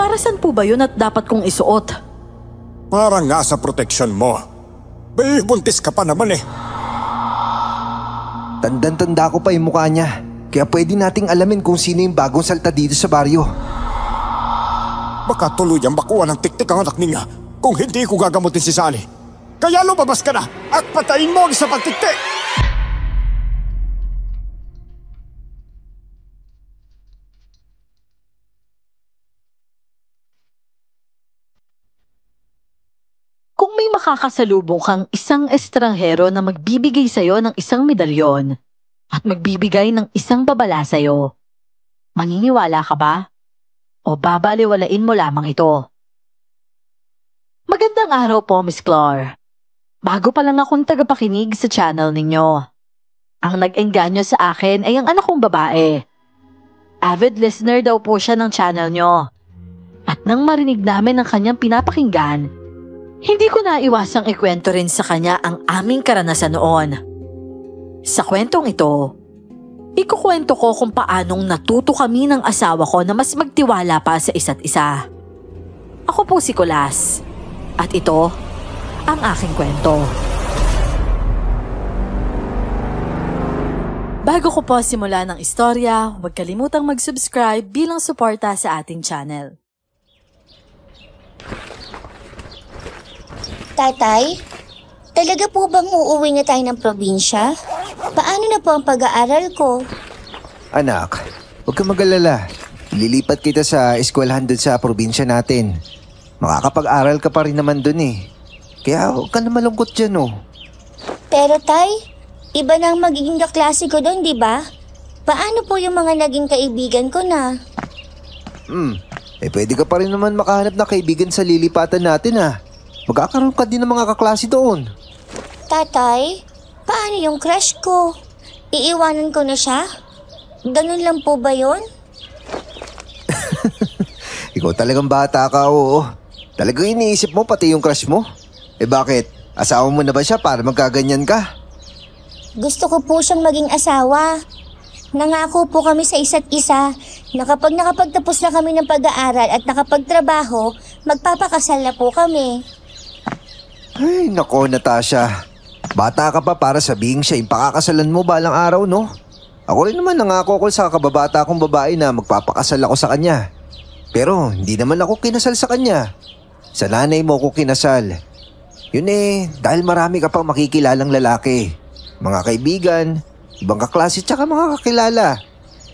Para saan po ba yun at dapat kong isuot? Para nga sa proteksyon mo. Bay, buntis ka pa naman eh. Tandang-tanda ko pa yung mukha niya. Kaya pwede nating alamin kung sino yung bagong salta dito sa baryo. Baka tuluyang makuha ng tiktik ang anak niya kung hindi ko gagamutin si Sally. Kaya lumabas ka na at patayin mo ang isa pang tiktik! Kung may makakasalubong kang isang estranghero na magbibigay sa'yo ng isang medalyon at magbibigay ng isang babala sa'yo, maniniwala ka ba? O babaliwalain mo lamang ito? Magandang araw po, Miss Claire. Bago pa lang akong tagapakinig sa channel ninyo. Ang nag-engganyo sa akin ay ang anak kong babae. Avid listener daw po siya ng channel nyo. At nang marinig namin ang kanyang pinapakinggan, hindi ko naiwasang ikwento rin sa kanya ang aming karanasan noon. Sa kwentong ito, ikukwento ko kung paanong natuto kami ng asawa ko na mas magtiwala pa sa isa't isa. Ako po si Kulas, at ito ang aking kwento. Bago ko po simula ng istorya, huwag kalimutang mag-subscribe bilang suporta sa ating channel. Tatay, talaga po bang uuwi na tayo ng probinsya? Paano na po ang pag-aaral ko? Anak, huwag kang mag-alala. Lilipat kita sa eskwelahan doon sa probinsya natin. Makakapag-aral ka pa rin naman doon eh. Kaya huwag ka na malungkot dyan oh. Pero tay, iba na ang magiging kaklase ko doon, di ba? Paano po yung mga naging kaibigan ko na? Pwede ka pa rin naman makahanap na kaibigan sa lilipatan natin ah. Magkakaroon ka din ng mga kaklase doon. Tatay, paano yung crush ko? Iiwanan ko na siya? Ganun lang po ba yun? Ikaw talagang bata ka, oo. Talagang iniisip mo pati yung crush mo? Bakit? Asawa mo na ba siya para magkaganyan ka? Gusto ko po siyang maging asawa. Nangako po kami sa isa't isa na kapag nakapagtapos na kami ng pag-aaral at nakapagtrabaho, magpapakasal na po kami. Ay, nako Natasha. Bata ka pa para sabihin siya yung pakakasalan mo balang araw, no? Ako rin naman nangako ko sa kababata kong babae na magpapakasal ako sa kanya. Pero hindi naman ako kinasal sa kanya. Sa nanay mo ako kinasal. Yun dahil marami ka pang makikilalang lalaki. Mga kaibigan, ibang kaklase tsaka mga kakilala.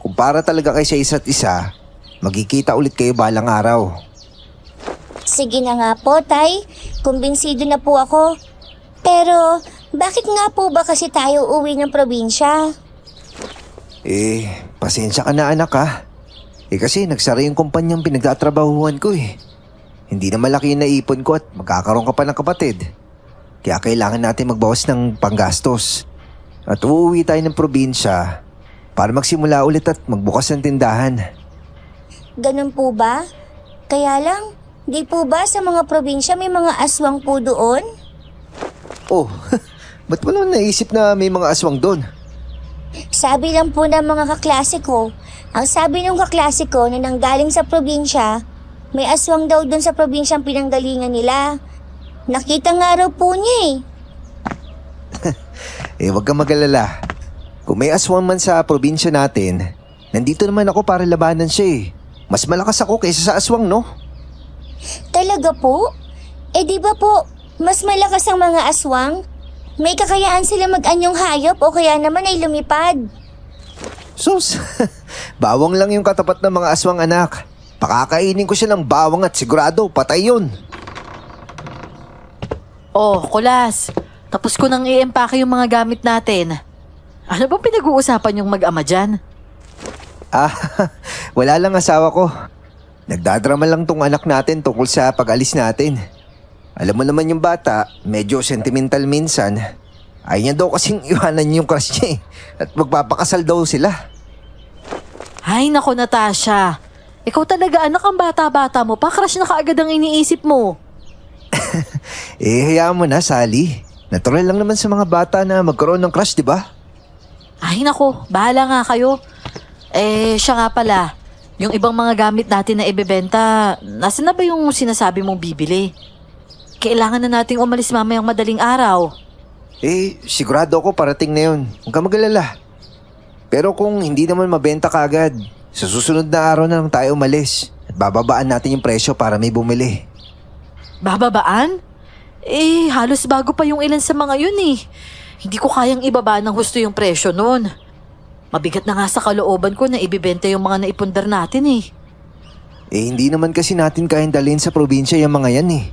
Kung para talaga kayo sa isa't isa, magkikita ulit kayo balang araw. Sige na nga po, tay. Kumbinsido na po ako. Pero, bakit nga po ba kasi tayo uwi ng probinsya? Pasensya ka na anak ha. Kasi nagsara yung kumpanyang pinagtatrabahuhan ko eh. Hindi na malaki yung naipon ko at magkakaroon ka pa ng kapatid. Kaya kailangan natin magbawas ng panggastos. At uuwi tayo ng probinsya para magsimula ulit at magbukas ng tindahan. Ganun po ba? Kaya lang, di po ba sa mga probinsya may mga aswang po doon? Oh, ba't mo naman naisip na may mga aswang doon? Sabi lang po ng mga kaklase ko. Ang sabi ng kaklase ko na nanggaling sa probinsya, may aswang daw doon sa probinsyang pinanggalingan nila. Nakita nga raw po niya Wag kang mag-alala. Kung may aswang man sa probinsya natin, nandito naman ako para labanan siya eh. Mas malakas ako kaysa sa aswang, no? Talaga po? Di ba po, mas malakas ang mga aswang? May kakayaan sila mag-anyong hayop o kaya naman ay lumipad. Sus, bawang lang yung katapat ng mga aswang anak. Pakakainin ko siya ng bawang at sigurado patay yun. Oh, Kulas, tapos ko nang i-empake yung mga gamit natin. Ano ba pinag-uusapan yung mag-ama dyan? Wala lang asawa ko. Nagdadrama lang tong anak natin tungkol sa pag-alis natin. Alam mo naman yung bata, medyo sentimental minsan. Ayaw niya daw kasing iwanan yung crush niya at magpapakasal daw sila. Ay nako Natasha, ikaw talaga anak ang bata-bata mo pa, crush na kaagad ang iniisip mo. Hayaan mo na Sally. Natural lang naman sa mga bata na magkaroon ng crush, di ba? Ay nako, bahala nga kayo. Siya nga pala, Yung ibang mga gamit natin na ibebenta, nasa na ba yung sinasabi mong bibili? Kailangan na nating umalis mamayang madaling araw. Sigurado ako parating na yun. Huwag ka mag-alala. Pero kung hindi naman mabenta kaagad, sa susunod na araw na lang tayo umalis. At bababaan natin yung presyo para may bumili. Bababaan? Halos bago pa yung ilan sa mga yun eh. Hindi ko kayang ibaba ng husto yung presyo nun. Mabigat na nga sa kalooban ko na ibibenta yung mga naipundar natin eh. Hindi naman kasi natin kayang dalhin sa probinsya yung mga yan eh.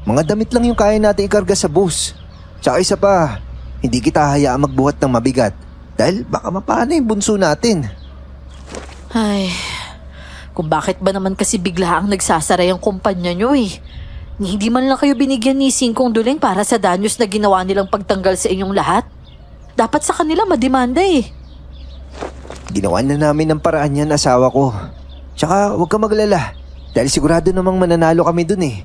Mga damit lang yung kaya natin ikarga sa bus. Tsaka isa pa, hindi kita hayaang magbuhat ng mabigat dahil baka mapana yung bunso natin. Ay, kung bakit ba naman kasi bigla ang nagsasara yung kumpanya nyo eh. Hindi man lang kayo binigyan ni Singkong Duling para sa danyos na ginawa nilang pagtanggal sa inyong lahat. Dapat sa kanila mademanda eh. Ginawa na namin ng paraan yan, asawa ko. Tsaka huwag ka maglala dahil sigurado namang mananalo kami dun eh.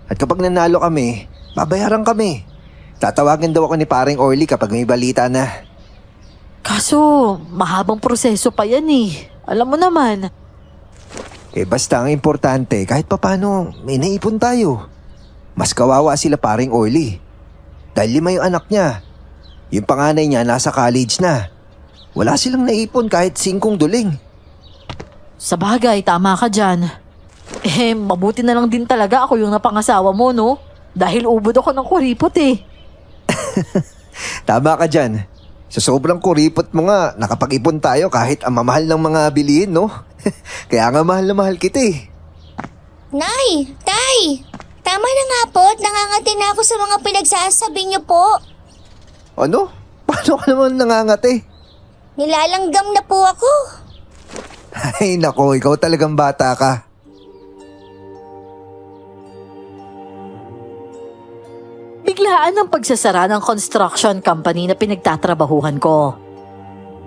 At kapag nanalo kami, babayaran kami. Tatawagan daw ako ni paring Orly kapag may balita na. Kaso, mahabang proseso pa yan eh. Alam mo naman. Basta ang importante, kahit papano, may naipon tayo. Mas kawawa sila paring Orly. Dahil 5 yung anak niya. Yung panganay niya nasa college na. Wala silang naipon kahit 5 duling. Sa bagay, tama ka dyan. Mabuti na lang din talaga ako yung napangasawa mo, no? Dahil ubod ako ng kuripot eh. Tama ka dyan. Sa sobrang kuripot mo nga, nakapag-ipon tayo kahit ang mamahal ng mga bilihin, no? Kaya nga mahal na mahal kita eh. Nay! Tay! Tama na nga po at nangangati na ako sa mga pinagsasabi niyo po. Ano? Paano ka naman nangangati? Nilalanggam na po ako. Ay nako, ikaw talagang bata ka. Biglaan ang pagsasara ng construction company na pinagtatrabahuhan ko.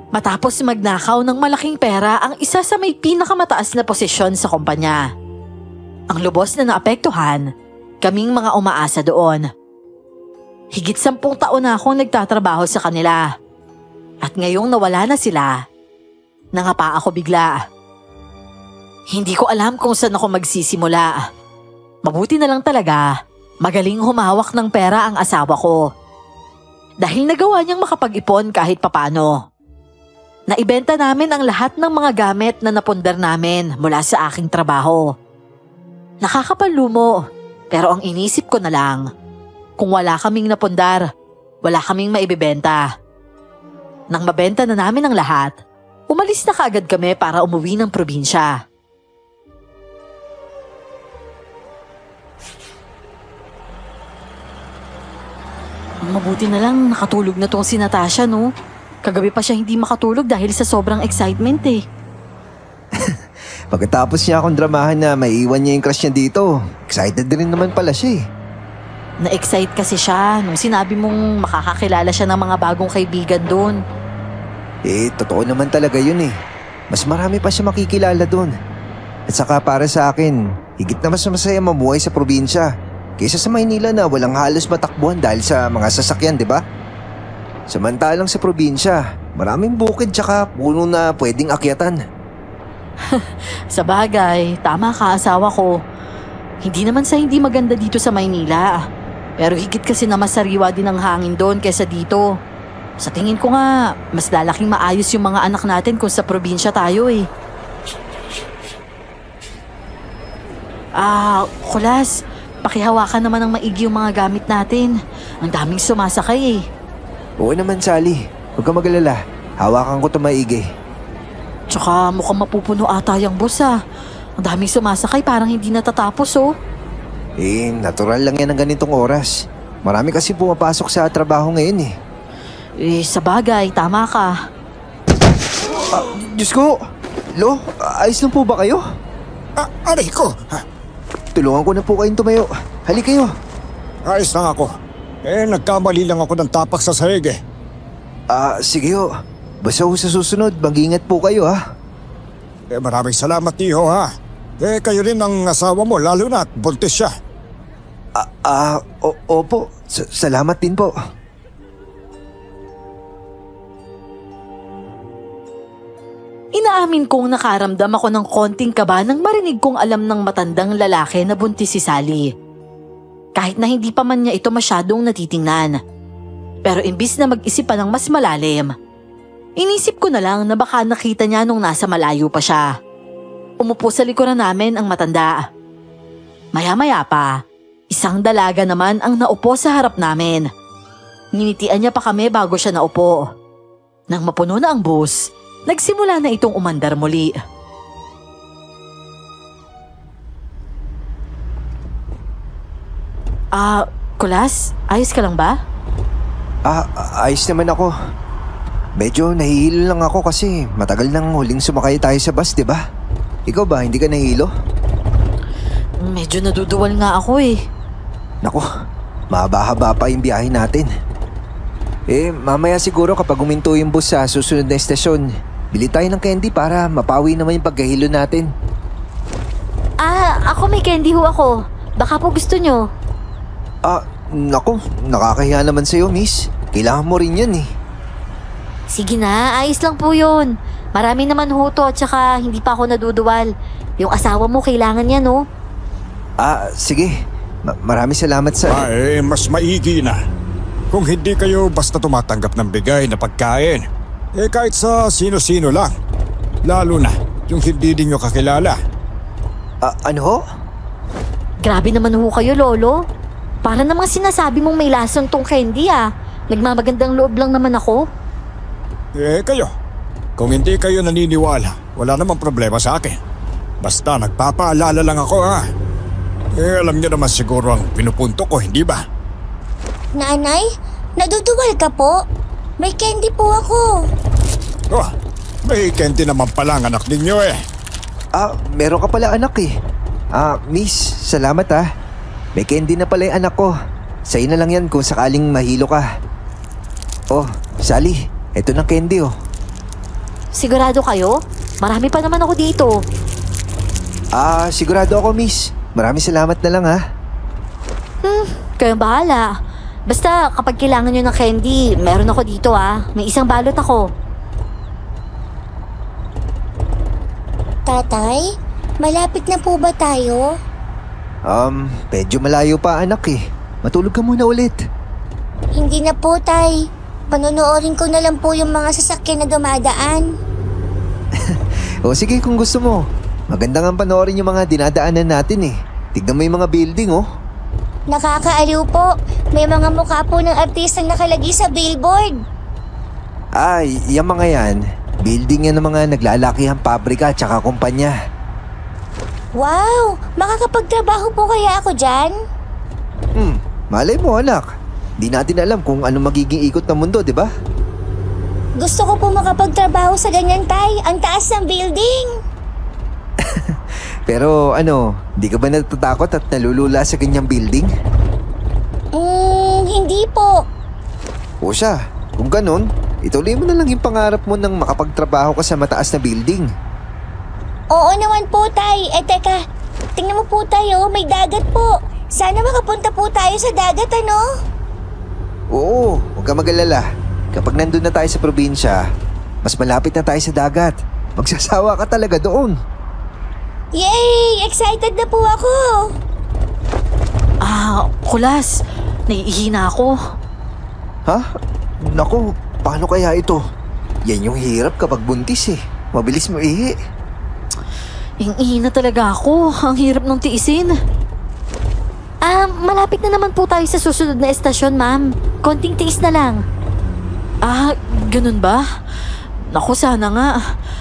Matapos magnakaw ng malaking pera ang isa sa may pinakamataas na posisyon sa kumpanya. Ang lubos na naapektuhan, kaming mga umaasa doon. Higit 10 taon na akong nagtatrabaho sa kanila. At ngayong nawala na sila, nangapa ako bigla. Hindi ko alam kung saan ako magsisimula. Mabuti na lang talaga, magaling humawak ng pera ang asawa ko. Dahil nagawa niyang makapag-ipon kahit papano. Naibenta namin ang lahat ng mga gamit na napundar namin mula sa aking trabaho. Nakakapalumo, pero ang inisip ko na lang, kung wala kaming napundar, wala kaming maibibenta. Nang mabenta na namin ang lahat, umalis na kaagad kami para umuwi ng probinsya. Mabuti na lang nakatulog na tong si Natasha, no? Kagabi pa siya hindi makatulog dahil sa sobrang excitement eh. Pagkatapos niya akong dramahan na maiiwan niya yung crush niya dito, excited din naman pala siya eh. Na-excite kasi siya nung sinabi mong makakakilala siya ng mga bagong kaibigan doon. Totoo naman talaga yun eh. Mas marami pa siya makikilala doon. At saka para sa akin, higit na mas masaya mamuhay sa probinsya kaysa sa Maynila na walang halos matakbuhan dahil sa mga sasakyan, di ba? Samantalang sa probinsya, maraming bukid tsaka puno na pwedeng akyatan. Sa bagay, tama ka asawa ko. Hindi naman sa hindi maganda dito sa Maynila. Pero higit kasi na masariwa din ang hangin doon kaysa dito. Sa tingin ko nga, mas lalaking maayos yung mga anak natin kung sa probinsya tayo eh. Kulas, pakihawakan naman ng maigi yung mga gamit natin. Ang daming sumasakay eh. Oo naman, Sally. Huwag kang mag-alala. Hawakan ko ito maigi. Tsaka mukhang mapupuno ata yung bus ah. Ang daming sumasakay, parang hindi natatapos oh. Natural lang yan ang ganitong oras. Marami kasi pumapasok sa trabaho ngayon eh. Sa bagay, tama ka. Diyos ko! Lo, ayos lang po ba kayo? Aray ko! Tulungan ko na po kayong tumayo. Hali kayo. Ayos lang ako. Nagkamali lang ako ng tapak sa sahig eh. Sige ho. Basta ho sa susunod, mag-ingat po kayo ha. Maraming salamat Iho ha. Kayo rin ang asawa mo, lalo na at buntis siya. Opo. Salamat din po. Aamin kong nakaramdam ako ng konting kaba nang marinig kong alam ng matandang lalaki na buntis si Sally. Kahit na hindi pa man niya ito masyadong natitingnan. Pero imbis na mag-isip pa ng mas malalim, inisip ko na lang na baka nakita niya nung nasa malayo pa siya. Umupo sa likuran namin ang matanda. Maya-maya pa, isang dalaga naman ang naupo sa harap namin. Ninitian niya pa kami bago siya naupo. Nang mapuno na ang bus, nagsimula na itong umandar muli. Kulas, ayos ka lang ba? Ayos naman ako. Medyo nahihilo lang ako kasi matagal nang huling sumakay tayo sa bus, di ba? Ikaw ba, hindi ka nahihilo? Medyo naduduwal nga ako eh. Naku, mahaba-haba pa yung biyahe natin. Mamaya siguro kapag huminto yung bus sa susunod na estasyon, bili tayo ng candy para mapawi naman yung pagkahilo natin. Ako may candy ho ako. Baka po gusto nyo. Naku, nakakahiya naman sa'yo, miss. Kailangan mo rin yan eh. Sige na, ayos lang po yun. Marami naman ho to at saka hindi pa ako naduduwal. Yung asawa mo kailangan yan, no? Sige. Maraming salamat sa... Mas maigi na. Kung hindi kayo basta tumatanggap ng bigay na pagkain, kahit sa sino-sino lang. Lalo na yung hindi din nyo kakilala. Ano ho? Grabe naman ho kayo, Lolo. Para namang sinasabi mong may lason tong candy, Nagmamagandang loob lang naman ako. Kayo. Kung hindi kayo naniniwala, wala namang problema sa akin. Basta nagpapaalala lang ako, alam niyo naman siguro ang pinupunto ko, hindi ba? Nanay, naduduwal ka po? May candy po ako. May candy naman pala ang anak ninyo eh. Meron ka pala anak eh. Miss, salamat May candy na pala yung anak ko. Sa'yo na lang yan kung sakaling mahilo ka. Sally, eto ng candy Sigurado kayo? Marami pa naman ako dito. Sigurado ako, miss. Maraming salamat na lang Kayong bahala. Basta kapag kailangan nyo ng candy, meron ako dito May isang balot ako. Tatay, malapit na po ba tayo? Medyo malayo pa anak eh. Matulog ka muna ulit. Hindi na po, tay. Panonoorin ko na lang po yung mga sasakyan na dumadaan. Sige kung gusto mo. Maganda nga panoorin yung mga dinadaanan natin eh. Tignan mo yung mga building Nakakaaliw po. May mga mukha po ng artistang nakalagay sa billboard. Yung mga yan. Building yan ng mga naglalakihang pabrika at saka kumpanya. Wow! Makakapagtrabaho po kaya ako dyan? Malay mo anak. Di natin alam kung ano magiging ikot ng mundo, di ba? Gusto ko po makapagtrabaho sa ganyan, tay. Ang taas ng building. Pero di ka ba natatakot at nalulula sa ganyang building? Hindi po. O siya, kung ganun, ituloy mo na lang yung pangarap mo nang makapagtrabaho ka sa mataas na building. Oo naman po, tay. Teka, tingnan mo po tayo, may dagat po. Sana makapunta po tayo sa dagat, Oo, huwag ka mag-alala. Kapag nandun na tayo sa probinsya, mas malapit na tayo sa dagat. Magsasawa ka talaga doon. Yay! Excited na po ako! Kulas, naiihina ako. Naku, paano kaya ito? Yan yung hirap kapag buntis eh. Mabilis mo ihi. Ihina talaga ako. Ang hirap nung tiisin. Malapit na naman po tayo sa susunod na estasyon, ma'am. Konting tiis na lang. Ganun ba? Naku, sana nga.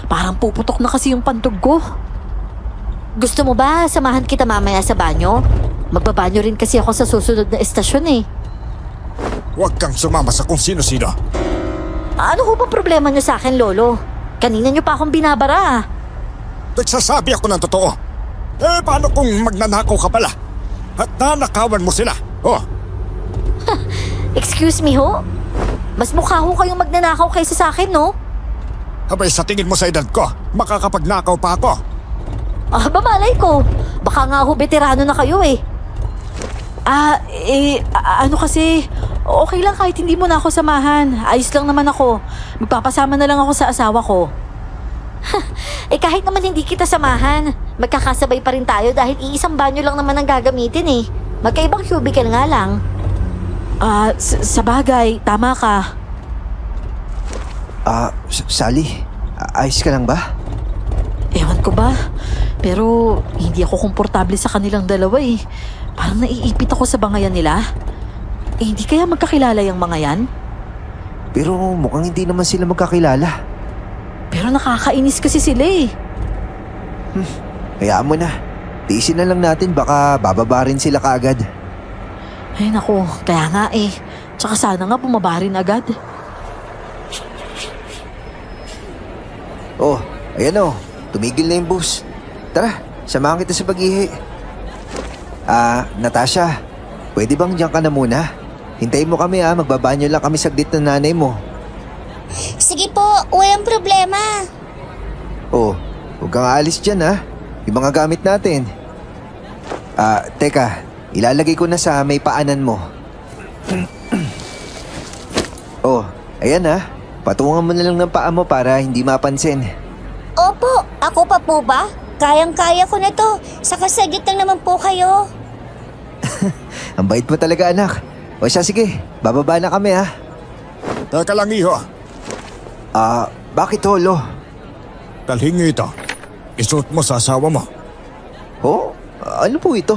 Parang puputok na kasi yung pantog ko. Gusto mo ba samahan kita mamaya sa banyo? Magbabanyo rin kasi ako sa susunod na estasyon eh. Huwag kang sumama sa kung sino-sino. Ano ho ba problema niyo sa akin, Lolo? Kanina niyo pa akong binabara. Nagsasabi ako ng totoo. Paano kung magnanakaw ka pala? At nanakawan mo sila? Excuse me ho? Mas mukha ho kayong magnanakaw kaysa sa akin, no? Abay, sa tingin mo sa edad ko, makakapagnakaw pa ako. Bamalay ko. Baka nga ho veterano na kayo eh. Kasi, okay lang kahit hindi mo na ako samahan. Ayos lang naman ako. Magpapasama na lang ako sa asawa ko. Eh kahit naman hindi kita samahan, magkakasabay pa rin tayo dahil iisang banyo lang naman ang gagamitin eh. Magkaibang cubicle nga lang. Sa bagay, tama ka. Sally, ayos ka lang ba? Ewan ko ba, pero hindi ako komportable sa kanilang dalawa eh. Parang naiipit ako sa bangayan nila. Hindi kaya magkakilala yung mga yan? Pero mukhang hindi naman sila magkakilala. Pero nakakainis kasi sila eh. Hayaan mo na. Tiisin na lang natin, baka bababa rin sila kaagad. Ay naku, kaya nga eh. Tsaka sana nga bumaba rin agad. Oh, ayan oh. Tumigil na yung bus. Tara, samahan kita sa pag-ihi. Natasha, pwede bang diyan ka na muna? Hintayin mo kami magbabanyo lang kami saglit ng nanay mo. Sige po, walang problema. Oh, huwag kang aalis dyan yung mga gamit natin. Teka, ilalagay ko na sa may paanan mo. Oh, ayan patungan mo na lang ng paa mo para hindi mapansin. Opo, ako pa po ba? Kayang-kaya ko na to. Saka saglit lang naman po kayo. Ang bait mo talaga, anak. O siya, sige, bababa na kami Teka lang, iho. Bakit holo? Talhingi ito. Isuot mo sa asawa mo. Oh, ano po ito?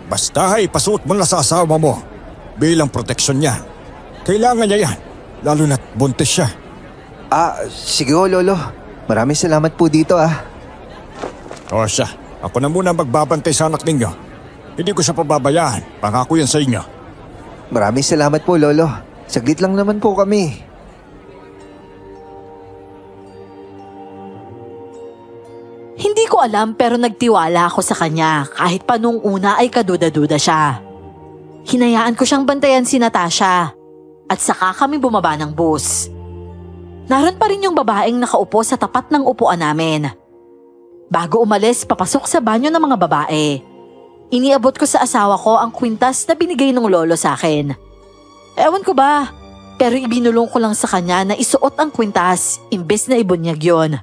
Basta ipasuot mo na sa asawa mo bilang proteksyon niya. Kailangan niya yan, lalo na't buntis siya. Sige ho, lolo. Maraming salamat po dito O siya, ako na muna magbabantay sa anak ninyo. Hindi ko siya pababayaan, pangako yan sa inyo. Maraming salamat po, lolo. Saglit lang naman po kami. Hindi ko alam pero nagtiwala ako sa kanya kahit pa nung una ay kaduda-duda siya. Hinayaan ko siyang bantayan si Natasha at saka kami bumaba ng bus. Naroon pa rin yung babaeng nakaupo sa tapat ng upuan namin. Bago umalis, papasok sa banyo ng mga babae. Iniabot ko sa asawa ko ang kwintas na binigay ng lolo sa akin. Ewan ko ba, pero ibinulong ko lang sa kanya na isuot ang kwintas imbes na ibunyag yon.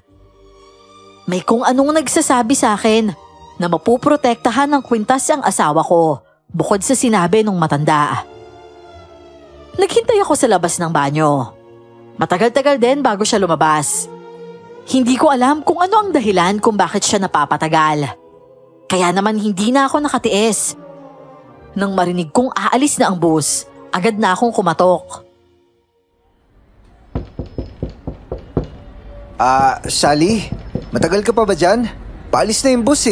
May kung anong nagsasabi sa akin na mapuprotektahan ng kwintas ang asawa ko bukod sa sinabi ng matanda. Naghintay ako sa labas ng banyo. Matagal-tagal din bago siya lumabas. Hindi ko alam kung ano ang dahilan kung bakit siya napapatagal. Kaya naman hindi na ako nakatiis. Nang marinig kong aalis na ang bus, agad na akong kumatok. Sally, matagal ka pa ba dyan? Paalis na yung bus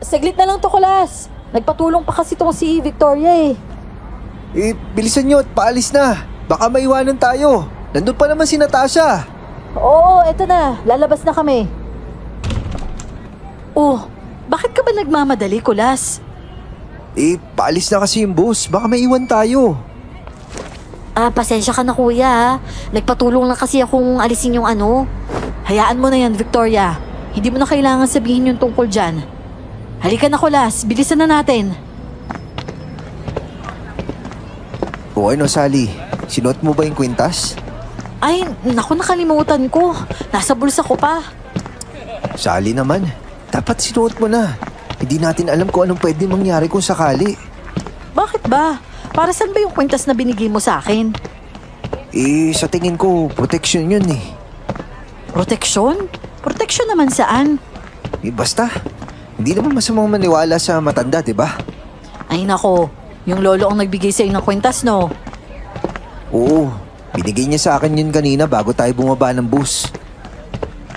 Saglit na lang to, Kulas. Nagpatulong pa kasi tong si Victoria bilisan nyo at paalis na. Baka maiwanan tayo. Nandun pa naman si Natasha. Oo, eto na. Lalabas na kami. Oh, bakit ka ba nagmamadali, Kulas? Paalis na kasi yung bus. Baka maiwan tayo. Pasensya ka na kuya. Nagpatulong lang kasi akong alisin yung ano. Hayaan mo na yan, Victoria. Hindi mo na kailangan sabihin yung tungkol dyan. Halika na, Kulas. Bilisan na natin. O ano, Sally? Sinuot mo ba yung kwintas? Ay, naku, nakalimutan ko. Nasa bulsa ko pa. Sally naman, dapat sinuot mo na. Hindi natin alam kung anong pwede mangyari kung sakali. Bakit ba? Para saan ba yung kwintas na binigay mo sa akin? Sa tingin ko, protection yun Proteksyon? Proteksyon naman saan? Basta, hindi naman masamang maniwala sa matanda, di ba? Ay nako, yung lolo ang nagbigay sa'yo ng kwintas, no? Oo, binigay niya sa akin yun kanina bago tayo bumaba ng bus.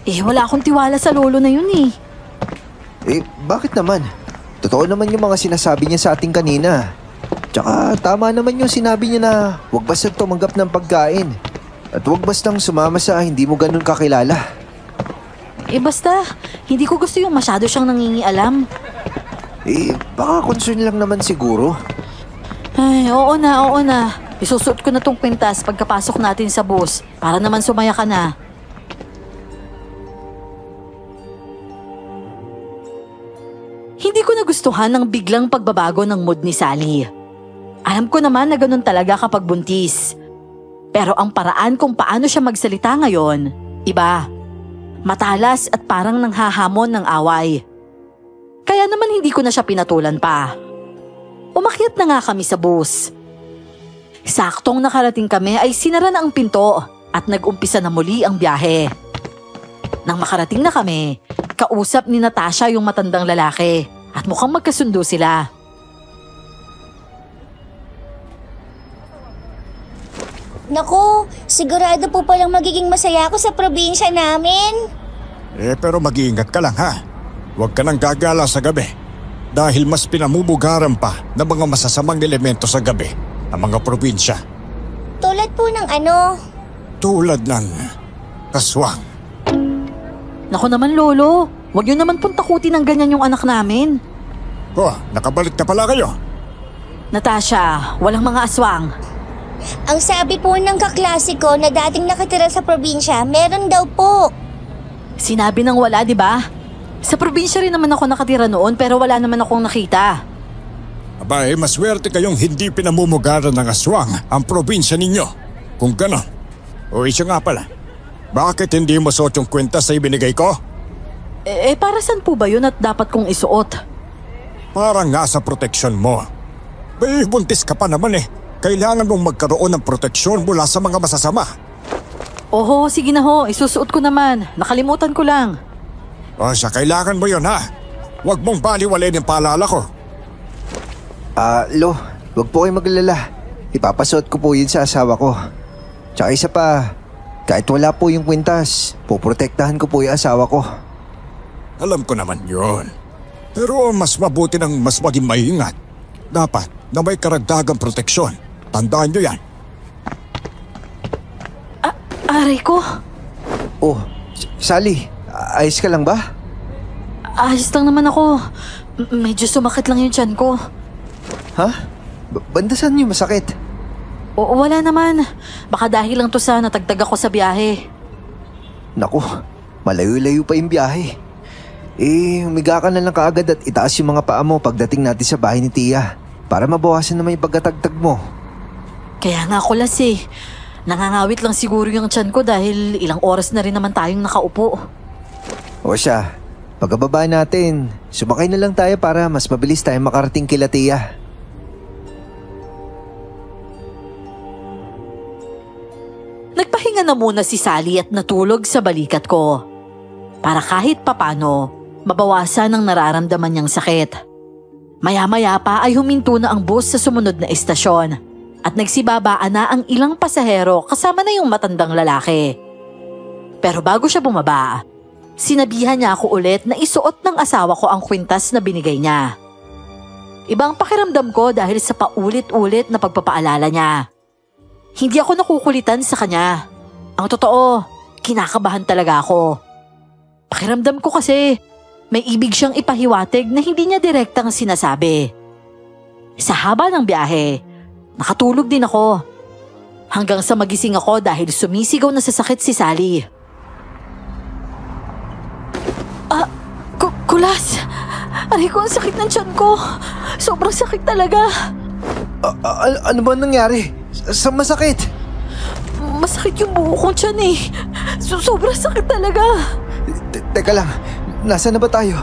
Wala akong tiwala sa lolo na yun Bakit naman? Totoo naman yung mga sinasabi niya sa ating kanina. Tsaka tama naman yung sinabi niya na huwag bastang tumanggap ng pagkain. At huwag bastang sumama sa hindi mo ganun kakilala. Basta, hindi ko gusto yung masyado siyang nangingialam. Baka concern lang naman siguro. Ay, oo na. Isusuot ko na tong kwintas pagkapasok natin sa bus para naman sumaya ka na. Hindi ko nagustuhan ang biglang pagbabago ng mood ni Sally. Alam ko naman na ganun talaga kapag buntis. Pero ang paraan kung paano siya magsalita ngayon, iba. Matalas at parang nanghahamon ng away. Kaya naman hindi ko na siya pinatulan pa. Umakyat na nga kami sa bus. Saktong nakarating kami ay sinara na ang pinto at nag-umpisa na muli ang biyahe. Nang makarating na kami, kausap ni Natasha yung matandang lalaki at mukhang magkasundo sila. Naku, sigurado po palang magiging masaya ako sa probinsya namin. Pero mag-iingat ka lang ha. Huwag ka nang gagala sa gabi. Dahil mas pinamumugaran pa ng mga masasamang elemento sa gabi ang mga probinsya. Tulad po ng ano? Tulad ng aswang. Naku naman lolo, huwag yun naman pong takutin ng ganyan yung anak namin. Nakabalik na pala kayo. Natasha, walang mga aswang. Ang sabi po ng kaklase ko na dating nakatira sa probinsya, meron daw po. Sinabi ng wala, di ba? Sa probinsya rin naman ako nakatira noon pero wala naman akong nakita. Abay, maswerte kayong hindi pinamumugaran ng aswang ang probinsya ninyo. Kung ganon. O isa nga pala, bakit hindi mo suot yung kwintas sa ibinigay ko? Para saan po ba yun at dapat kong isuot? Para nga sa proteksyon mo. Bay, buntis ka pa naman eh. Kailangan mong magkaroon ng proteksyon mula sa mga masasama. Oho, sige na ho, isusuot ko naman. Nakalimutan ko lang. Siya, kailangan mo yun ha. Huwag mong baliwalain yung paalala ko. Lo, wag po kayong maglala. Ipapasuot ko po yun sa asawa ko. Tsaka isa pa, kahit wala po yung kwintas, poprotektahan ko po yung asawa ko. Alam ko naman yun. Pero mas mabuti ng mas maging maingat. Dapat na may karagdagang proteksyon. Tandaan nyo yan. Aray ko. Oh, Sally, ayos ka lang ba? Ayos lang naman ako. Medyo sumakit lang yung tiyan ko. Ha? Banda saan yung masakit? Wala naman. Baka dahil lang to sa natagdag ako sa biyahe. Naku, malayo-layo pa yung biyahe. Humiga ka na lang kaagad at itaas yung mga paa mo pagdating natin sa bahay ni Tia para mabawasan naman yung pagkatagtag mo. Kaya nga kulas eh. Nangangawit lang siguro yung tiyan ko dahil ilang oras na rin naman tayong nakaupo. O siya, pagkababa natin, sumakay na lang tayo para mas mabilis tayo makarating kila Tia. Nagpahinga na muna si Sally at natulog sa balikat ko. Para kahit papano, mabawasan ang nararamdaman niyang sakit. Maya-maya pa ay huminto na ang bus sa sumunod na estasyon at nagsibabaan na ang ilang pasahero kasama na yung matandang lalaki. Pero bago siya bumaba, sinabihan niya ako ulit na isuot ng asawa ko ang kwintas na binigay niya. Ibang pakiramdam ko dahil sa paulit-ulit na pagpapaalala niya. Hindi ako nakukulitan sa kanya. Ang totoo, kinakabahan talaga ako. Pakiramdam ko kasi may ibig siyang ipahiwatig na hindi niya direktang sinasabi. Sa haba ng biyahe, nakatulog din ako. Hanggang sa magising ako dahil sumisigaw na sa sakit si Sally. Kulas! Aray ko, ang sakit ng tiyan ko. Sobrang sakit talaga. Ano ba nangyari? Sa masakit? Masakit yung buo kong tiyan eh. Sobrang sakit talaga. Teka lang, nasa na ba tayo?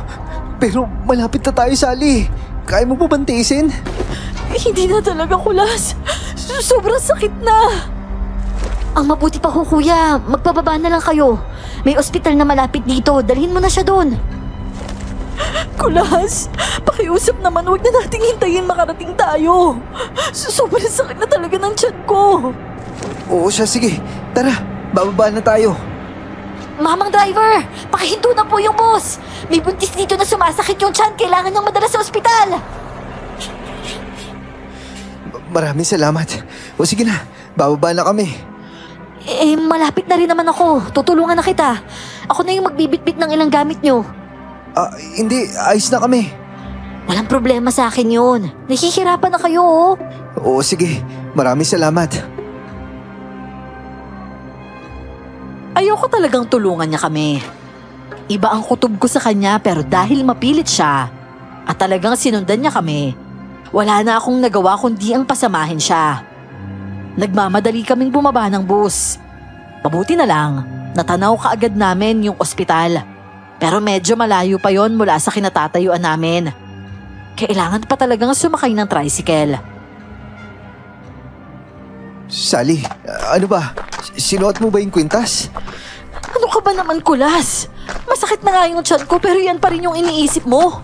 Pero malapit na tayo, Sally. Kaya mo pa bang tiisin? Hindi na talaga kulas. Sobrang sakit na. Ang mabuti pa ho kuya, magpababa na lang kayo. May ospital na malapit dito, dalhin mo na siya doon. Kulas, pakiusap naman, huwag na nating hintayin makarating tayo. Sobrang sakit na talaga ng tiyan ko. Oo siya, sige. Tara, bababa na tayo. Mamang driver, pakihinto na po yung bus. May buntis dito na sumasakit yung tiyan, kailangan niyang madala sa ospital. Maraming salamat. O sige na, bababa na kami. Malapit na rin naman ako. Tutulungan na kita. Ako na yung magbibitbit ng ilang gamit niyo. Hindi. Ayos na kami. Walang problema sa akin yun. Nahihirapan na kayo, oh. Oo, sige. Maraming salamat. Ayoko talagang tulungan niya kami. Iba ang kutob ko sa kanya pero dahil mapilit siya at talagang sinundan niya kami, wala na akong nagawa kundi ang pasamahin siya. Nagmamadali kaming bumaba ng bus. Mabuti na lang, Natanaw kaagad namin yung ospital. Pero medyo malayo pa yon mula sa kinatatayuan namin. Kailangan pa talagang sumakay ng tricycle. Sally, ano ba? Sinuot mo ba yung kwintas? Ano ka ba naman, Kulas? Masakit na nga yung tiyan ko pero yan pa rin yung iniisip mo.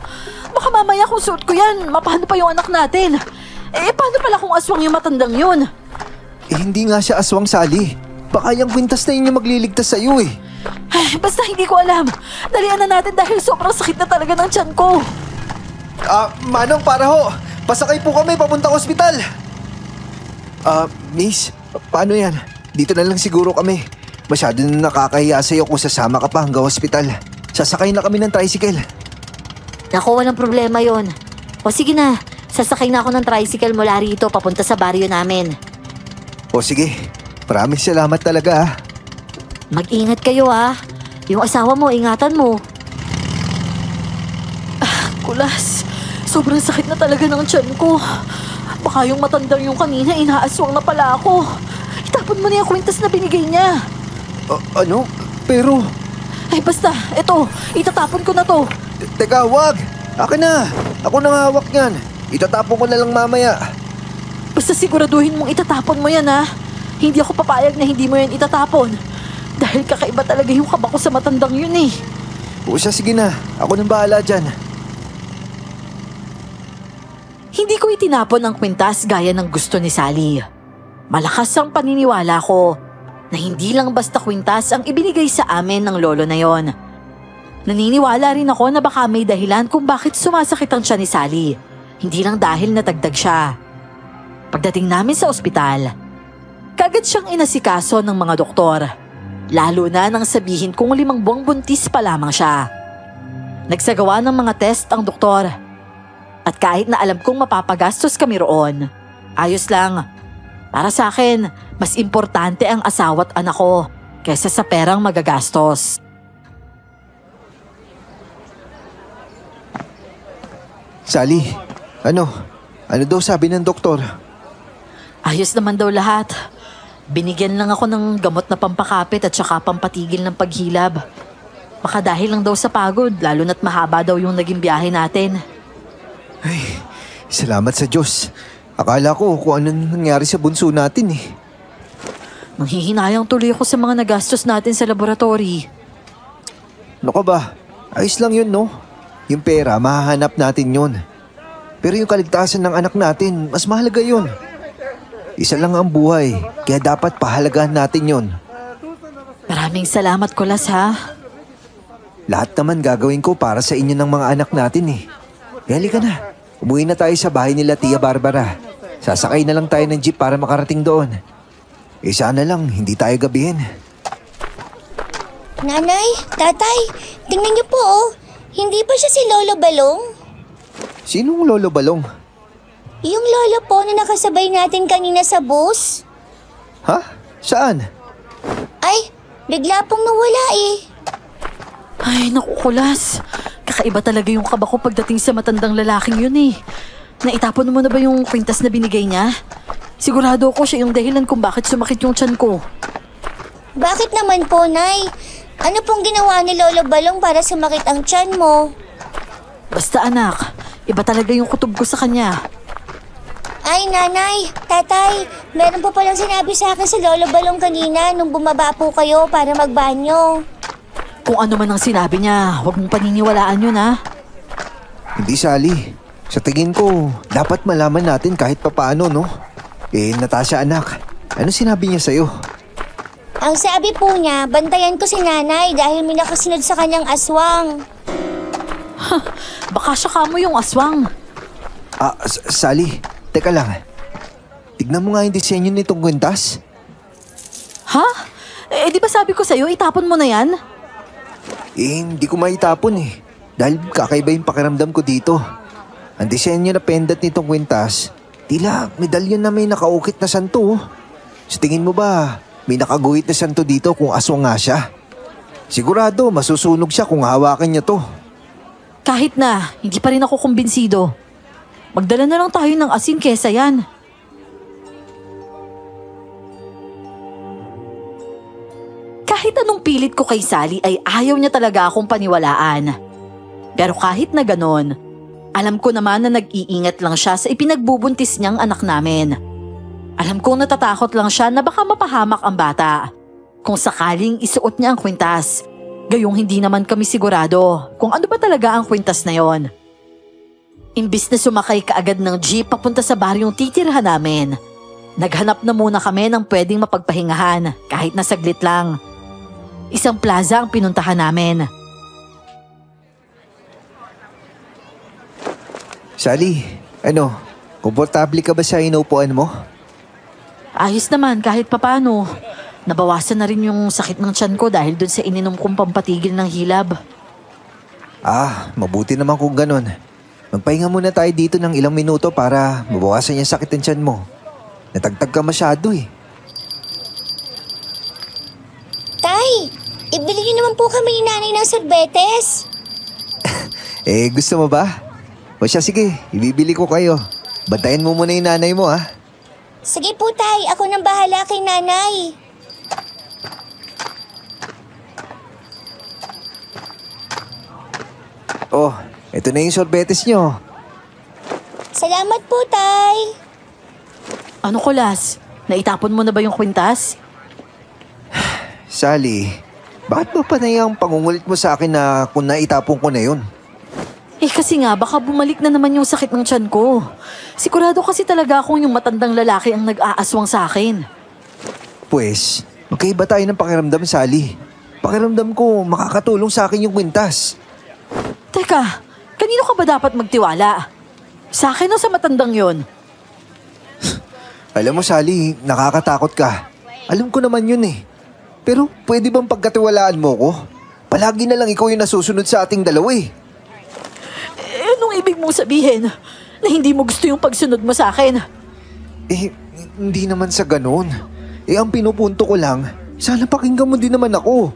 Baka mamaya kung suot ko yan, mapano pa yung anak natin? Paano pala kung aswang yung matandang yun? Hindi nga siya aswang, Sally. Baka yung kwintas na yun yung magliligtas sa'yo eh. Basta hindi ko alam. Dalian na natin dahil sobrang sakit na talaga ng tiyan ko. Manong, para ho. Pasakay po kami papuntang ospital. Miss, paano yan? Dito na lang siguro kami. Masyado na nakakahiya sa'yo kung sasama ka pa hanggang ospital. Sasakay na kami ng tricycle. Naku, walang problema yon. O sige na, sasakay na ako ng tricycle mula rito papunta sa baryo namin. O sige, maraming salamat talaga. Mag-ingat kayo Yung asawa mo, ingatan mo. Kulas, sobrang sakit na talaga ng tiyan ko. Baka yung matandang yung kanina, inaaswang na pala ako. Itapon mo na yung kwintas na binigay niya. Ano? Pero... Basta, eto, itatapon ko na to. Teka, wag! Akin na! Ako nang hawak niyan. Itatapon ko na lang mamaya. Basta siguraduhin mong itatapon mo yan, ha? Hindi ako papayag na hindi mo yan itatapon. Dahil kakaiba talaga yung kaba ko sa matandang yun eh. O siya, sige na. Ako nang bahala dyan. Hindi ko itinapon ang kwintas gaya ng gusto ni Sally. Malakas ang paniniwala ko na hindi lang basta kwintas ang ibinigay sa amin ng lolo na yon. Naniniwala rin ako na baka may dahilan kung bakit sumasakit ang tiyan ni Sally. Hindi lang dahil natagdag siya. Pagdating namin sa ospital, kagad siyang inasikaso ng mga doktor. Lalo na nang sabihin kung 5 buwang buntis pa lamang siya. Nagsagawa ng mga test ang doktor. At kahit na alam kong mapapagastos kami roon, ayos lang. Para sa akin, mas importante ang asawa at anak ko kaysa sa perang magagastos. Sally, ano daw sabi ng doktor? Ayos naman daw lahat. Binigyan lang ako ng gamot na pampakapit at saka pampatigil ng paghilab. Baka dahil lang daw sa pagod, lalo na't mahaba daw yung naging biyahe natin. Ay, salamat sa Diyos. Akala ko kung anong nangyari sa bunso natin eh. Nanghihinayang tuloy ako sa mga nagastos natin sa laboratory. Ano ka ba? Ayos lang yun, no? Yung pera, mahahanap natin yun. Pero yung kaligtasan ng anak natin, mas mahalaga yun. Isa lang ang buhay, kaya dapat pahalagahan natin yun. Maraming salamat, Kulas, ha? Lahat naman gagawin ko para sa inyo ng mga anak natin eh. Kaya halika na, umuwi na tayo sa bahay nila Tia Barbara. Sasakay na lang tayo ng jeep para makarating doon. Sana lang, hindi tayo gabihin. Nanay, tatay, tingnan niyo po Hindi ba siya si Lolo Balong? Sinong Lolo Balong? Yung lolo po na nakasabay natin kanina sa bus. Ha? Saan? Ay, bigla pong nawala Ay, naku, Kulas. Kakaiba talaga yung kaba ko pagdating sa matandang lalaking yun eh. Naitapon mo na ba yung kwintas na binigay niya? Sigurado ako siya yung dahilan kung bakit sumakit yung tiyan ko. Bakit naman po, Nay? Ano pong ginawa ni Lolo Balong para sumakit ang tiyan mo? Basta anak, iba talaga yung kutob ko sa kanya. Ay, Nanay, Tatay, meron po palang sinabi sa akin si Lolo Balong kanina nung bumaba po kayo para magbanyo. Kung ano man ang sinabi niya, huwag mong paniniwalaan yun, ha? Hindi, Sally. Sa tingin ko, dapat malaman natin kahit papaano, no? Natasha anak, ano sinabi niya sa'yo? Ang sabi po niya, bantayan ko si Nanay dahil may nakasunod sa kanyang aswang. Baka siya kamo yung aswang. Sally, teka lang. Tignan mo nga yung disenyo nitong kwintas. Ha? Di ba sabi ko sa'yo, itapon mo na yan? Hindi ko maitapon eh. Dahil kakaiba yung pakiramdam ko dito. Ang disenyo na pendant nitong kwintas, tila medalyon na may nakaukit na santo. Sa tingin mo ba, may nakaguhit na santo dito kung aswang nga siya? Sigurado, masusunog siya kung hawakan niya to. Kahit na, hindi pa rin ako kumbinsido. Magdala na lang tayo ng asin kesa yan. Kahit anong pilit ko kay Sally ay ayaw niya talaga akong paniwalaan. Pero kahit na ganon, alam ko naman na nag-iingat lang siya sa ipinagbubuntis niyang anak namin. Alam kong natatakot lang siya na baka mapahamak ang bata kung sakaling isuot niya ang kwintas. Gayong hindi naman kami sigurado kung ano ba talaga ang kwintas na yon. Imbis na sumakay kaagad ng jeep papunta sa baryong titirhan namin, naghanap na muna kami ng pwedeng mapagpahingahan kahit na saglit lang. Isang plaza ang pinuntahan namin. Sally, komportable ka ba sa inuupuan mo? Ayos naman kahit papano. Nabawasan na rin yung sakit ng tiyan ko dahil dun sa ininom kong pampatigil ng hilab. Mabuti naman kung ganon. Magpahinga muna tayo dito ng ilang minuto para mabawasan yung sakit ng tiyan mo. Natagtag ka masyado eh. Tay, ibili niyo naman po kami ni nanay ng sorbetes. Gusto mo ba? O siya, sige, ibibili ko kayo. Bantayan mo muna yung nanay mo ah. Sige po tay, ako nang bahala kay nanay. Oh, ito na yung sorbetes nyo. Salamat po tay. Ano Kulas? Naitapon mo na ba yung kwintas? Sally, bakit ba panay ang pangungulit mo sa akin na kung naitapon ko na yun? Kasi nga baka bumalik na naman yung sakit ng tiyan ko. Sigurado kasi talaga akong yung matandang lalaki ang nag-aaswang sa akin. Pues, magkaiba tayo ng pakiramdam, Sally. Pakiramdam ko makakatulong sa akin yung kwintas. Teka, kanino ka ba dapat magtiwala? Sa akin o sa matandang yon? Alam mo, Sally, nakakatakot ka. Alam ko naman yun eh. Pero pwede bang pagkatiwalaan mo ko? Palagi na lang ikaw yung nasusunod sa ating dalawa eh. Anong ibig mong sabihin? Na hindi mo gusto yung pagsunod mo sa akin? Hindi naman sa ganun. Ang pinupunto ko lang, sana pakinggan mo din naman ako.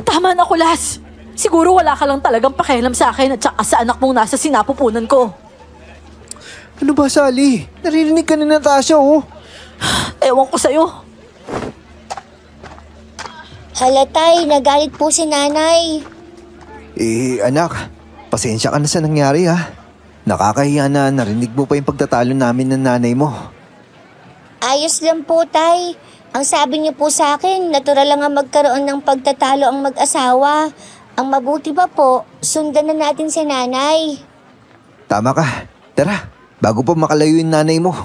Tama na, Kulas. Siguro wala ka lang talagang pakialam sa akin at saka sa anak mong nasa sinapupunan ko. Ano ba, Sally? Naririnig ka ni Natasha, oh. Ewan ko sa'yo. Hala tay, nagalit po si nanay. Anak, pasensya ka na sa nangyari ha. Nakakahiya na narinig mo pa yung pagtatalo namin ng nanay mo. Ayos lang po tay. Ang sabi niyo po sa akin, natural lang ang magkaroon ng pagtatalo ang mag-asawa. Ang mabuti pa po, sundan na natin si nanay. Tama ka. Tara, bago pa makalayo yung nanay mo.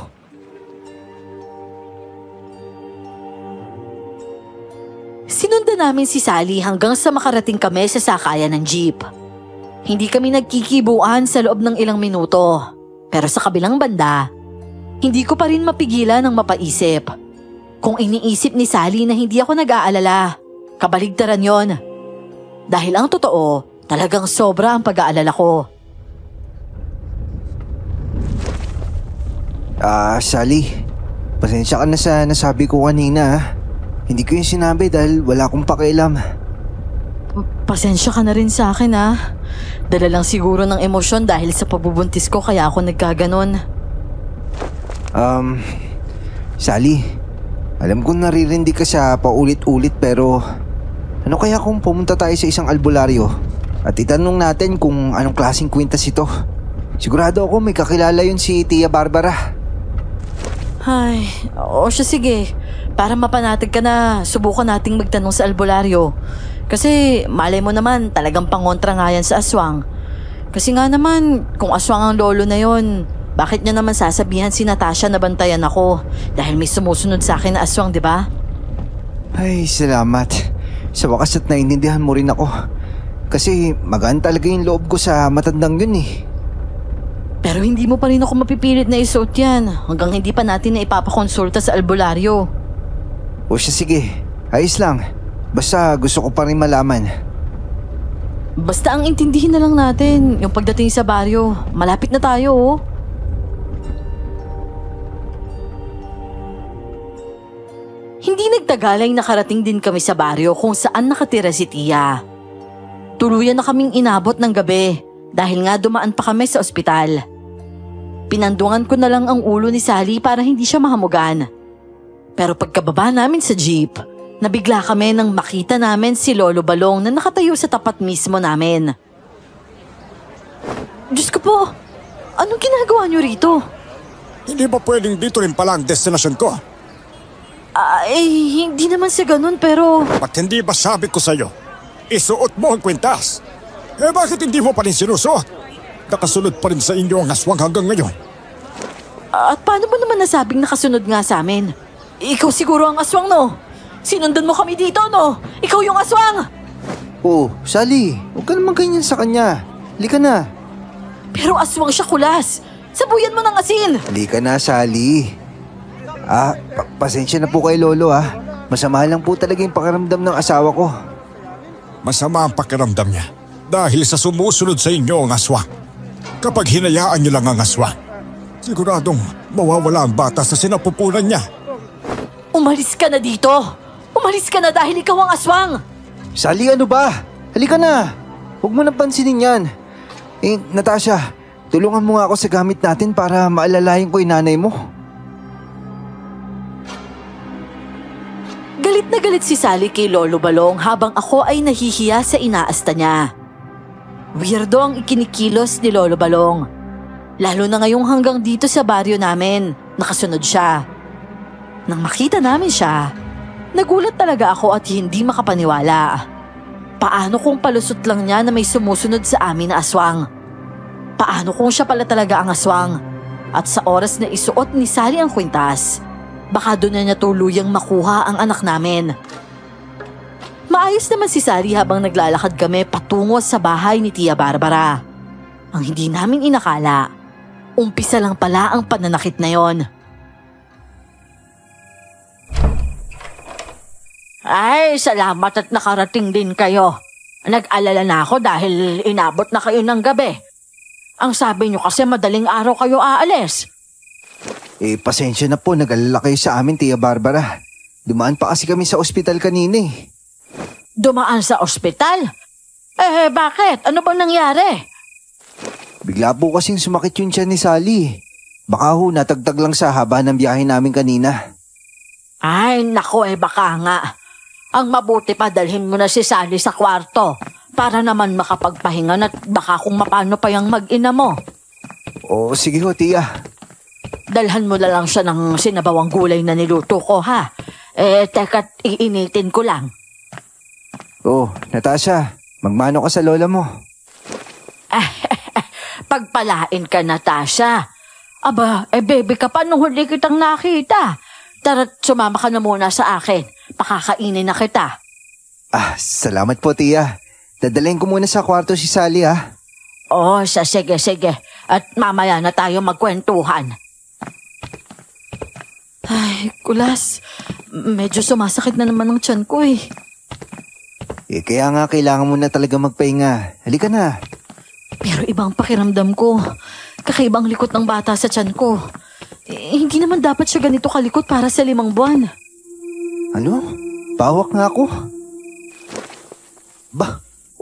Sinundan namin si Sally hanggang sa makarating kami sa sakayan ng jeep. Hindi kami nagkikibuan sa loob ng ilang minuto. Pero sa kabilang banda, hindi ko pa rin mapigilan ng mapaisip. Kung iniisip ni Sally na hindi ako nag-aalala, kabaligtaran yon. Dahil ang totoo, talagang sobra ang pag-aalala ko. Sally, pasensya ka na sa nasabi ko kanina ha. Hindi ko yung sinabi dahil wala akong pakialam. Pasensya ka na rin sa akin ha. Dala lang siguro ng emosyon dahil sa pagbubuntis ko kaya ako nagkaganon. Sally, alam kong naririndi ka sa paulit-ulit pero ano kaya kung pumunta tayo sa isang albularyo at itanong natin kung anong klaseng kwintas ito? Sigurado ako may kakilala yun si Tia Barbara. Ay, o siya sige. Para mapanatag ka na, subukan nating magtanong sa albularyo. Kasi malay mo naman talagang pangontra nga yan sa aswang. Kasi nga naman, kung aswang ang lolo na yon, bakit niya naman sasabihan si Natasha na bantayan ako? Dahil may sumusunod sa akin na aswang, di ba? Ay, salamat. Sa wakas at naiintindihan mo rin ako. Kasi magaan talaga yung loob ko sa matandang yun eh. Pero hindi mo pa rin ako mapipilit na isuot yan hanggang hindi pa natin na ipapakonsulta sa albularyo. O siya sige, ayos lang. Basta gusto ko pa rin malaman. Basta ang intindihin na lang natin yung pagdating sa baryo. Malapit na tayo oh. Hindi nagtagal ay nakarating din kami sa baryo kung saan nakatira si Tia. Tuluyan na kaming inabot ng gabi dahil nga dumaan pa kami sa ospital. Pinandungan ko na lang ang ulo ni Sally para hindi siya mahamugan. Pero pagkababa namin sa jeep, Nabigla kami nang makita namin si Lolo Balong na nakatayo sa tapat mismo namin. Diyos ko po, anong ginagawa niyo rito? Hindi ba pwedeng dito rin pala ang destinasyon ko? Hindi naman sa ganun pero... Ba't hindi ba sabi ko sa'yo, isuot mo ang kwintas? Bakit hindi mo pa rin sinusuot? Nakasunod pa rin sa inyo ang aswang hanggang ngayon. At paano mo naman nasabing nakasunod nga sa amin? Ikaw siguro ang aswang, no? Sinundan mo kami dito, no? Ikaw yung aswang! Oh, Sally, huwag ka naman ganyan sa kanya. Halika na. Pero aswang siya, Kulas. Sabuyan mo ng asin. Halika na, Sally. Pasensya na po kay Lolo Masama lang po talaga yung pakiramdam ng asawa ko. Masama ang pakiramdam niya dahil sa sumusunod sa inyo ang aswang. Kapag hinayaan niyo lang ang aswang, siguradong mawawala ang bata sa sinapupunan niya. Umalis ka na dito. Umalis ka na dahil ikaw ang aswang. Sally, ano ba? Halika na. Huwag mo nang pansinin yan. Natasha, tulungan mo nga ako sa gamit natin para maalalayan ko yung nanay mo. Galit na galit si Sally kay Lolo Balong habang ako ay nahihiya sa inaasta niya. Weirdo ang ikinikilos ni Lolo Balong. Lalo na ngayong hanggang dito sa baryo namin, nakasunod siya. Nang makita namin siya, nagulat talaga ako at hindi makapaniwala. Paano kung palusot lang niya na may sumusunod sa amin na aswang? Paano kung siya pala talaga ang aswang? At sa oras na isuot ni Sally ang kwintas, baka doon na niya tuluyang makuha ang anak namin. Maayos naman si Sally habang naglalakad kami patungo sa bahay ni Tia Barbara. Ang hindi namin inakala, umpisa lang pala ang pananakit na yon. Ay, salamat at nakarating din kayo. Nag-alala na ako dahil inabot na kayo ng gabi. Ang sabi niyo kasi madaling araw kayo aalis. Pasensya na po, nag-alala kayo sa amin, Tia Barbara. Dumaan pa kasi kami sa ospital kanina Dumaan sa ospital? Bakit? Ano bang nangyari? Bigla po kasing sumakit yung tiyan ni Sally. Baka ho, natagtag lang sa haba ng biyahe namin kanina. Ay, nako baka nga. Ang mabuti pa dalhin mo na si Sally sa kwarto para naman makapagpahinga at baka kung mapano pa yung mag-ina mo. Oo, sige ho, Tia. Dalhan mo na lang siya ng sinabawang gulay na niluto ko, ha? Teka't iinitin ko lang. Oh, Natasha, magmano ka sa lola mo. Pagpalain ka, Natasha. Aba, baby ka pa nung huli kitang nakita. Tara't sumama ka na muna sa akin. Pakakainin na kita. Salamat po, Tia. Dadalhin ko muna sa kwarto si Sally, Oh, sige. At mamaya na tayo magkwentuhan. Ay, Kulas. Medyo sumasakit na naman ang tiyan ko Kaya nga kailangan mo na talaga magpahinga. Halika na. Pero ibang pakiramdam ko. Kakaibang likot ng bata sa tiyan ko. Hindi naman dapat siya ganito kalikot para sa 5 buwan. Ano? Pawak nga ako?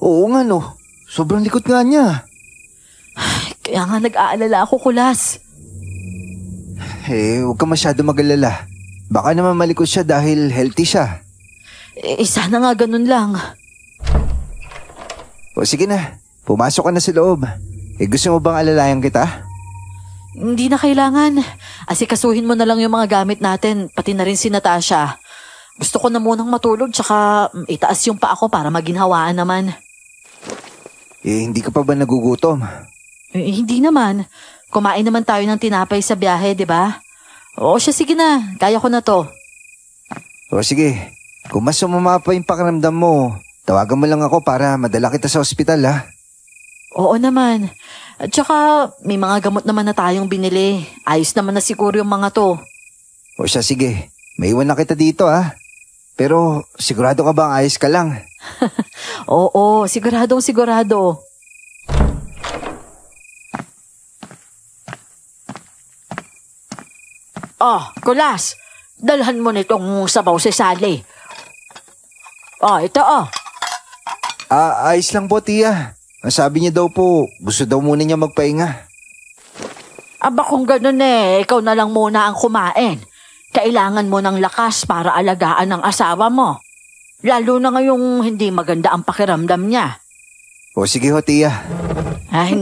Oo nga no. Sobrang likot nga niya. Kaya nga nag-aalala ako, Kulas. Huwag ka masyado mag-alala. Baka naman malikot siya dahil healthy siya. Sana nga ganun lang. O sige na, pumasok ka na sa loob. Gusto mo bang alalayan kita? Hindi na kailangan. Asikasuhin mo na lang yung mga gamit natin, pati na rin si Natasha. Gusto ko na munang matulog tsaka itaas yung paa ko para maginhawaan naman. Hindi ka pa ba nagugutom? Hindi naman. Kumain naman tayo ng tinapay sa biyahe, di ba? Oo siya, sige na. Kaya ko na to. O sige, kung mas sumama pa yung pakiramdam mo, tawagan mo lang ako para madala kita sa ospital Oo naman. At saka may mga gamot naman na tayong binili. Ayos naman na siguro yung mga to. O siya, sige. May iwan na kita dito Pero sigurado ka bang ayos ka lang? Oo, sigurado. Kulas, dalhan mo nitong sabaw si Sally. Ito Ayos lang po, Tia. Sabi niya daw po, gusto daw muna niya magpahinga. Aba kung ganun ikaw na lang muna ang kumain. Kailangan mo ng lakas para alagaan ang asawa mo. Lalo na ngayong hindi maganda ang pakiramdam niya. O sige ho, tiya. Ay,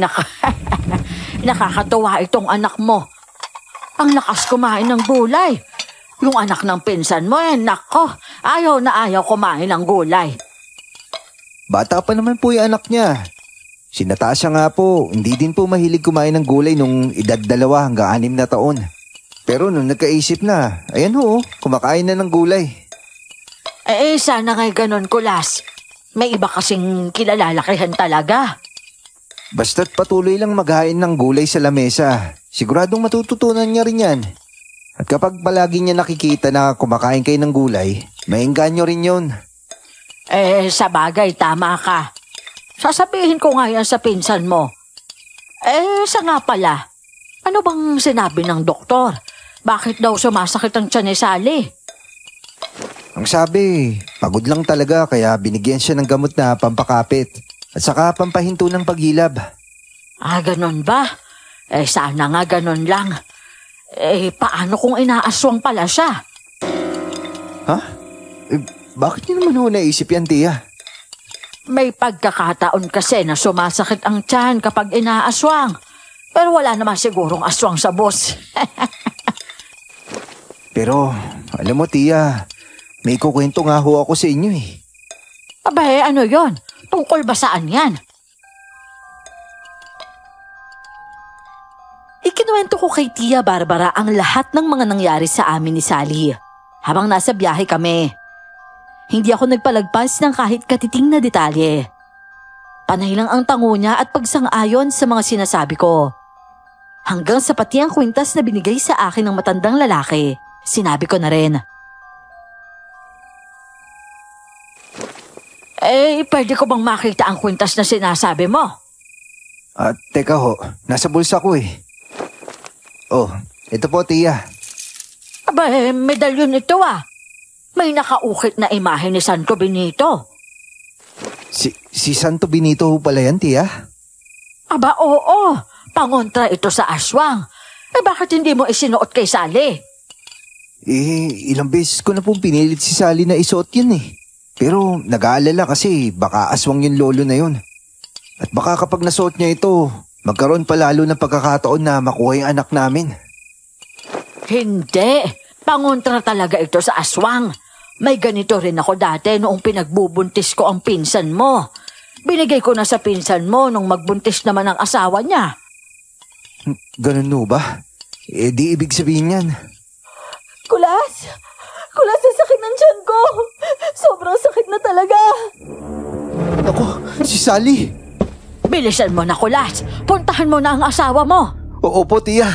nakakatuwa itong anak mo. Ang lakas kumain ng gulay. Yung anak ng pinsan mo, nako, ayaw na ayaw kumain ng gulay. Bata pa naman po yung anak niya. Si Natasha nga po, hindi din po mahilig kumain ng gulay nung edad 2 hanggang 6 na taon. Pero nung nagkaisip na, ayan ho, kumakain na ng gulay. Sana nga'y ganun, Kulas. May iba kasing kilalalakihan talaga. Basta't patuloy lang maghain ng gulay sa lamesa, siguradong matututunan niya rin yan. At kapag palagi niya nakikita na kumakain kayo ng gulay, maengganyo rin yun. Sa bagay, tama ka. Sasabihin ko nga yan sa pinsan mo. Sa nga pala, ano bang sinabi ng doktor? Bakit daw sumasakit ang tiyan ni Sally? Ang sabi, pagod lang talaga kaya binigyan siya ng gamot na pampakapit at saka pampahinto ng paghilab. Ganon ba? Sana nga ganon lang. Paano kung inaaswang pala siya? Ha? Bakit niyo naman ho naisip yan, tiya? May pagkakataon kasi na sumasakit ang tiyan kapag inaaswang. Pero wala naman sigurong aswang sa boss. Pero, alam mo tiya, may kukwento nga ho ako sa inyo eh. Ano yon? Tungkol ba saan yan? Ikinuwento ko kay Tia Barbara ang lahat ng mga nangyari sa amin ni Sally habang nasa biyahe kami. Hindi ako nagpalagpas ng kahit katiting na detalye. Panay lang ang tango niya at pagsang-ayon sa mga sinasabi ko. Hanggang sa pati ang kwintas na binigay sa akin ng matandang lalaki, sinabi ko na rin. Pwede ko bang makita ang kwintas na sinasabi mo? Teka ho, nasa bulsa ko eh. Oh, ito po tiya. Medalyon ito ah. May nakaukit na imahe ni Santo Benito. Si Santo Benito ho pala yan, tiya? Oo. Pangontra ito sa aswang. Bakit hindi mo isinuot kay Sally? Ilang beses ko na pong pinilit si Sally na isuot yun eh. Pero nag-aalala kasi baka aswang yung lolo na yun. At baka kapag nasuot niya ito, magkaroon pa lalo ng pagkakataon na makuha yung anak namin. Hindi. Pangontra talaga ito sa aswang. May ganito rin ako dati noong pinagbubuntis ko ang pinsan mo. Binigay ko na sa pinsan mo nung magbuntis naman ang asawa niya. Ganun no ba? Di ibig sabihin yan. Kulas, ang sakit ng tiyan ko. Sobrang sakit na talaga. Naku, si Sally. Bilisan mo na, Kulas. Puntahan mo na ang asawa mo. Opo, tiya.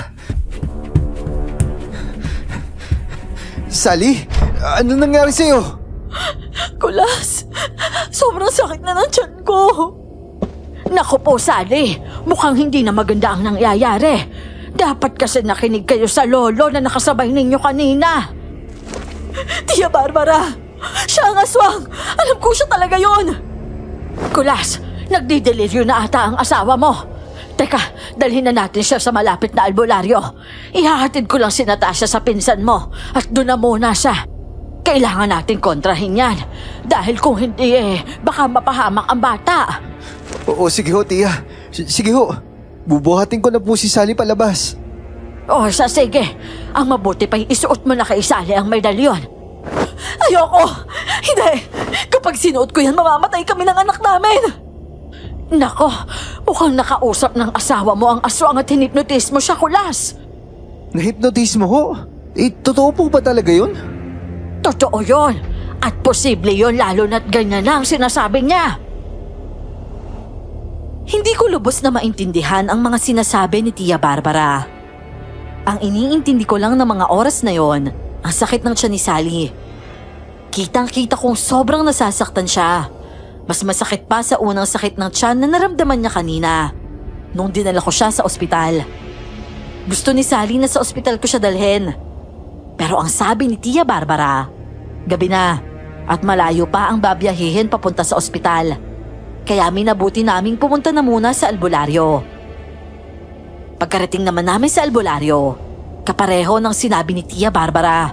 Sally, ano nangyari sa'yo? Kulas, sobrang sakit na ng tiyan ko. Naku po, Sally. Mukhang hindi na maganda ang nangyayari. Dapat kasi nakinig kayo sa lolo na nakasabay ninyo kanina. Tia Barbara, siya ang aswang. Alam ko siya talaga yon. Kulas, nagdideliryo na ata ang asawa mo. Teka, dalhin na natin siya sa malapit na albularyo. Ihahatid ko lang si Natasha sa pinsan mo at doon na muna siya. Kailangan natin kontrahin yan. Dahil kung hindi baka mapahamak ang bata. Oo, sige ho, tiya. Sige ho. Bubuhatin ko na po si Sally palabas. Sige. Ang mabuti pa'y isuot mo na kay Sally ang medalyon. Ayoko! Hindi! Kapag sinuot ko yan, mamamatay kami ng anak namin! Nako, mukhang nakausap ng asawa mo ang aswang at hinipnotis mo siya, Kulas. Nahipnotis mo ho? Totoo po ba talaga yun? Totoo yon. At posible yon lalo na't ganyan na ang sinasabi niya. Hindi ko lubos na maintindihan ang mga sinasabi ni Tia Barbara. Ang iniintindi ko lang ng mga oras na yon, ang sakit ng tiyan ni Sally. Kitang-kita kong sobrang nasasaktan siya. Mas masakit pa sa unang sakit ng tiyan na naramdaman niya kanina nung dinala ko siya sa ospital. Gusto ni Sally na sa ospital ko siya dalhin. Pero ang sabi ni Tia Barbara, gabi na at malayo pa ang babiyahihin papunta sa ospital. Kaya minabuti naming pumunta na muna sa albularyo. Pagkarating naman namin sa albularyo, kapareho ng sinabi ni Tia Barbara.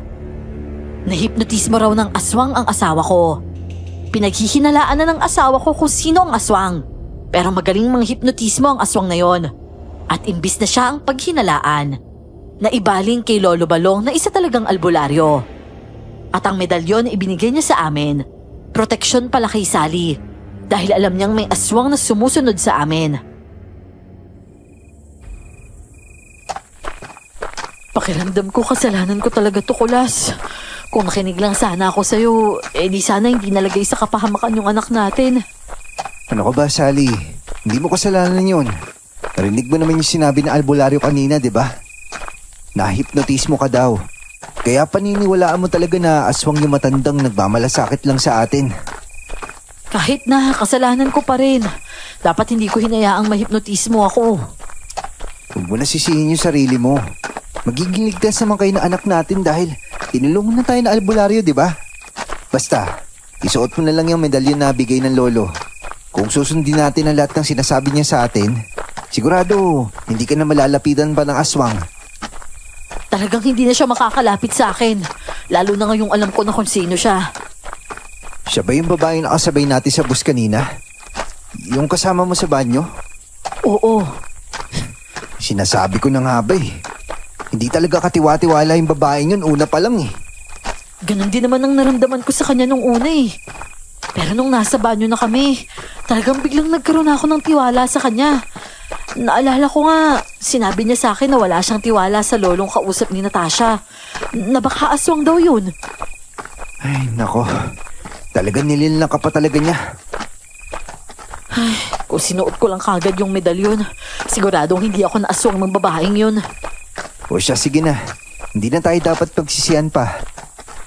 Nahipnotismo raw ng aswang ang asawa ko. Pinaghihinalaan na ng asawa ko kung sino ang aswang. Pero magaling manghipnotismo ang aswang na yon. At imbis na siya ang paghinalaan, naibaling kay Lolo Balong na isa talagang albularyo. At ang medalyon na ibinigay niya sa amin, proteksyon pala kay Sally, dahil alam niyang may aswang na sumusunod sa amin. Pakiramdam ko kasalanan ko talaga to, Kulas. Kung nakinig lang sana ako sa'yo, di sana hindi nalagay sa kapahamakan yung anak natin. Ano ka ba, Sally? Hindi mo kasalanan yun. Narinig mo naman yung sinabi na albularyo kanina, di ba? Nahipnotismo ka daw. Kaya paniniwalaan mo talaga na aswang yung matandang nagmamalasakit lang sa atin. Kahit na, kasalanan ko pa rin. Dapat hindi ko hinayaang mahipnotismo ako. Huwag mo na sisihin yung sarili mo. Magiging ligtas naman kayo na anak natin dahil tinulungan na tayo na albularyo, di ba? Basta, isuot mo na lang yung medalyon na bigay ng lolo. Kung susundin natin ang lahat ng sinasabi niya sa atin, sigurado hindi ka na malalapitan pa ng aswang. Talagang hindi na siya makakalapit sa akin. Lalo na ngayong alam ko na kung sino siya. Siya ba yung babaeng nakasabay natin sa bus kanina? Yung kasama mo sa banyo? Oo. Sinasabi ko na nga ba eh. Hindi talaga katiwa-tiwala yung babaeng yun una pa lang eh. Ganon din naman ang naramdaman ko sa kanya nung una eh. Pero nung nasa banyo na kami, talagang biglang nagkaroon ako ng tiwala sa kanya. Naalala ko nga, sinabi niya sa akin na wala siyang tiwala sa lolong kausap ni Natasha. Na baka aswang daw yun. Ay, nako. Talagang nililang ka pa talaga niya. Ay, kung sinuot ko lang kagad yung medalyon, siguradong hindi ako naaswang ng babaeng yun. O siya, sige na. Hindi na tayo dapat pagsisiyan pa.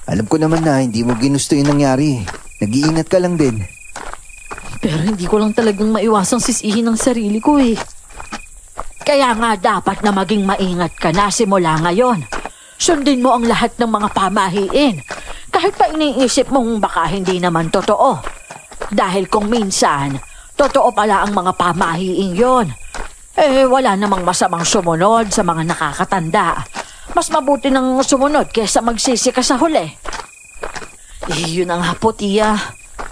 Alam ko naman na hindi mo ginusto yung nangyari. Nag-iingat ka lang din. Pero hindi ko lang talagang maiwasang sisihin ang sarili ko eh. Kaya nga dapat na maging maingat ka na simula ngayon. Sundin mo ang lahat ng mga pamahiin. Kahit pa iniisip mong baka hindi naman totoo. Dahil kung minsan, totoo pala ang mga pamahiin yon. Wala namang masamang sumunod sa mga nakakatanda. Mas mabuti nang sumunod kaysa magsisi ka sa huli. Yun ang nga po, tiya.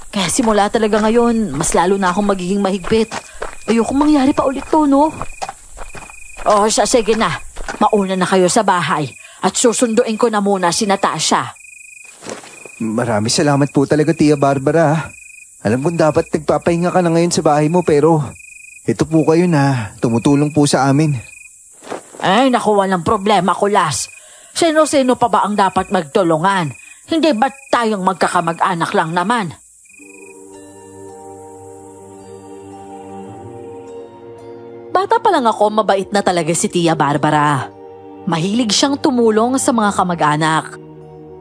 Kaya simula talaga ngayon, mas lalo na akong magiging mahigpit. Ayokong mangyari pa ulit to, no? O, sige na. Mauna na kayo sa bahay at susunduin ko na muna si Natasha. Marami salamat po talaga, Tia Barbara. Alam kong dapat nagpapahinga ka na ngayon sa bahay mo pero ito po kayo na tumutulong po sa amin. Ay, naku, walang problema, Kulas. Sino-sino pa ba ang dapat magtulungan? Hindi ba't tayong magkakamag-anak lang naman? Bata pa lang ako, mabait na talaga si Tia Barbara. Mahilig siyang tumulong sa mga kamag-anak.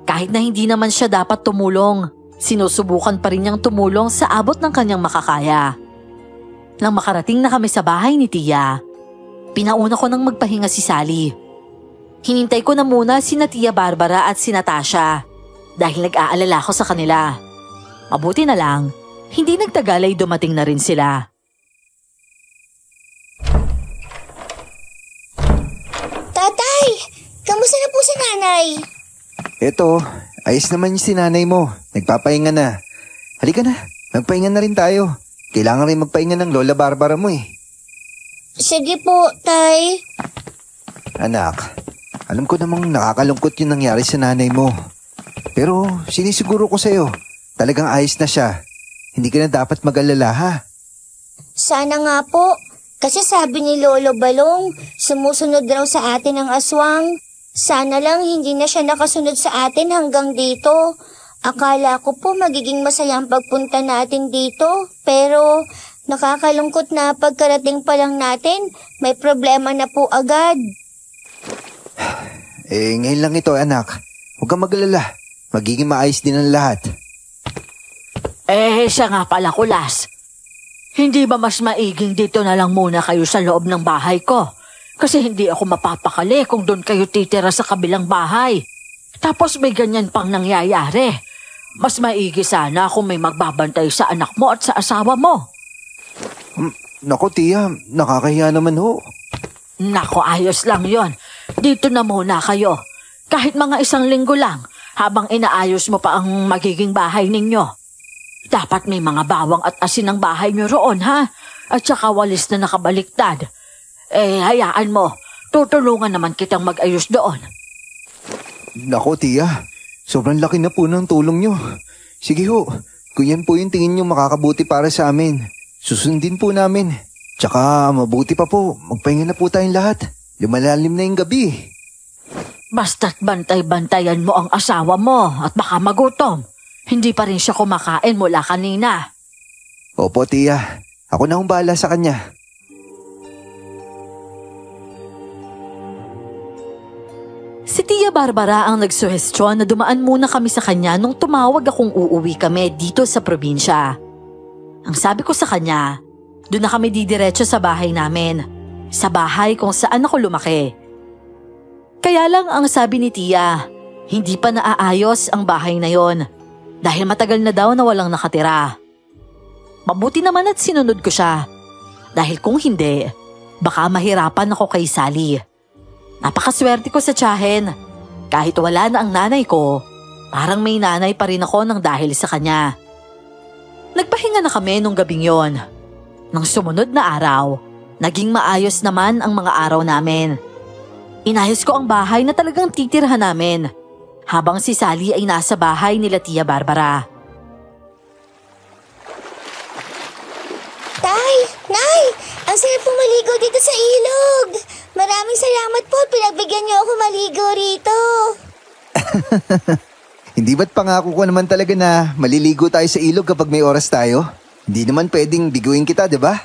Kahit na hindi naman siya dapat tumulong, sinusubukan pa rin niyang tumulong sa abot ng kanyang makakaya. Nang makarating na kami sa bahay ni Tia, pinauna ko nang magpahinga si Sally. Hinintay ko na muna sina Tia Barbara at si Natasha dahil nag-aalala ko sa kanila. Mabuti na lang, hindi nagtagal ay dumating na rin sila. Tatay, kamusta na po si nanay? Eto, ayos naman yung sinanay mo. Nagpapahinga na. Halika na, magpahinga na rin tayo. Kailangan rin magpahinga ng Lola Barbara mo eh. Sige po, tay. Anak, alam ko namang nakakalungkot yung nangyari sa nanay mo. Pero sinisiguro ko sa'yo, talagang ayos na siya. Hindi ka na dapat mag-alala, ha? Sana nga po. Kasi sabi ni Lolo Balong, sumusunod raw sa atin ang aswang. Sana lang hindi na siya nakasunod sa atin hanggang dito. Akala ko po magiging masaya ang pagpunta natin dito. Pero nakakalungkot na pagkarating pa lang natin, may problema na po agad. Ngayon lang ito, anak. Huwag kang mag-alala. Magiging maayos din ang lahat. Siya nga pala, Kulas. Hindi ba mas maiging dito na lang muna kayo sa loob ng bahay ko? Kasi hindi ako mapapakali kung doon kayo titira sa kabilang bahay. Tapos may ganyan pang nangyayari. Mas maigi sana kung may magbabantay sa anak mo at sa asawa mo. Naku, Tia, nakakahiya naman ho. Nako, ayos lang yon. Dito na muna kayo. Kahit mga 1 linggo lang, habang inaayos mo pa ang magiging bahay ninyo. Dapat may mga bawang at asin ang bahay nyo roon, ha? At saka walis na nakabaliktad. Hayaan mo. Tutulungan naman kitang mag-ayos doon. Nako, tiya. Sobrang laki na po ng tulong nyo. Sige ho, kung yan po yung tingin nyo makakabuti para sa amin, susundin po namin. Tsaka mabuti pa po, magpahinga na po tayong lahat. Lumalalim na yung gabi. Basta't bantay-bantayan mo ang asawa mo at baka magutom. Hindi pa rin siya kumakain mula kanina. Opo, tiya. Ako na bahala sa kanya. Si Tia Barbara ang nagsuhestyon na dumaan muna kami sa kanya nung tumawag akong uuwi kami dito sa probinsya. Ang sabi ko sa kanya, doon na kami didiretso sa bahay namin. Sa bahay kung saan ako lumaki. Kaya lang ang sabi ni Tia, hindi pa naaayos ang bahay na yon dahil matagal na daw na walang nakatira. Mabuti naman at sinunod ko siya dahil kung hindi, baka mahirapan ako kay Sally. Napakaswerte ko sa tiyahin. Kahit wala na ang nanay ko, parang may nanay pa rin ako nang dahil sa kanya. Nagpahinga na kami nung gabing yon. Nang sumunod na araw, naging maayos naman ang mga araw namin. Inayos ko ang bahay na talagang titirhan namin habang si Sally ay nasa bahay nila Tia Barbara. Tay! Nay! Ang sarap po maligo dito sa ilog! Maraming salamat po at pinagbigyan niyo ako maligo rito. Hindi ba't pangako ko naman talaga na maliligo tayo sa ilog kapag may oras tayo? Hindi naman pwedeng biguin kita, di ba?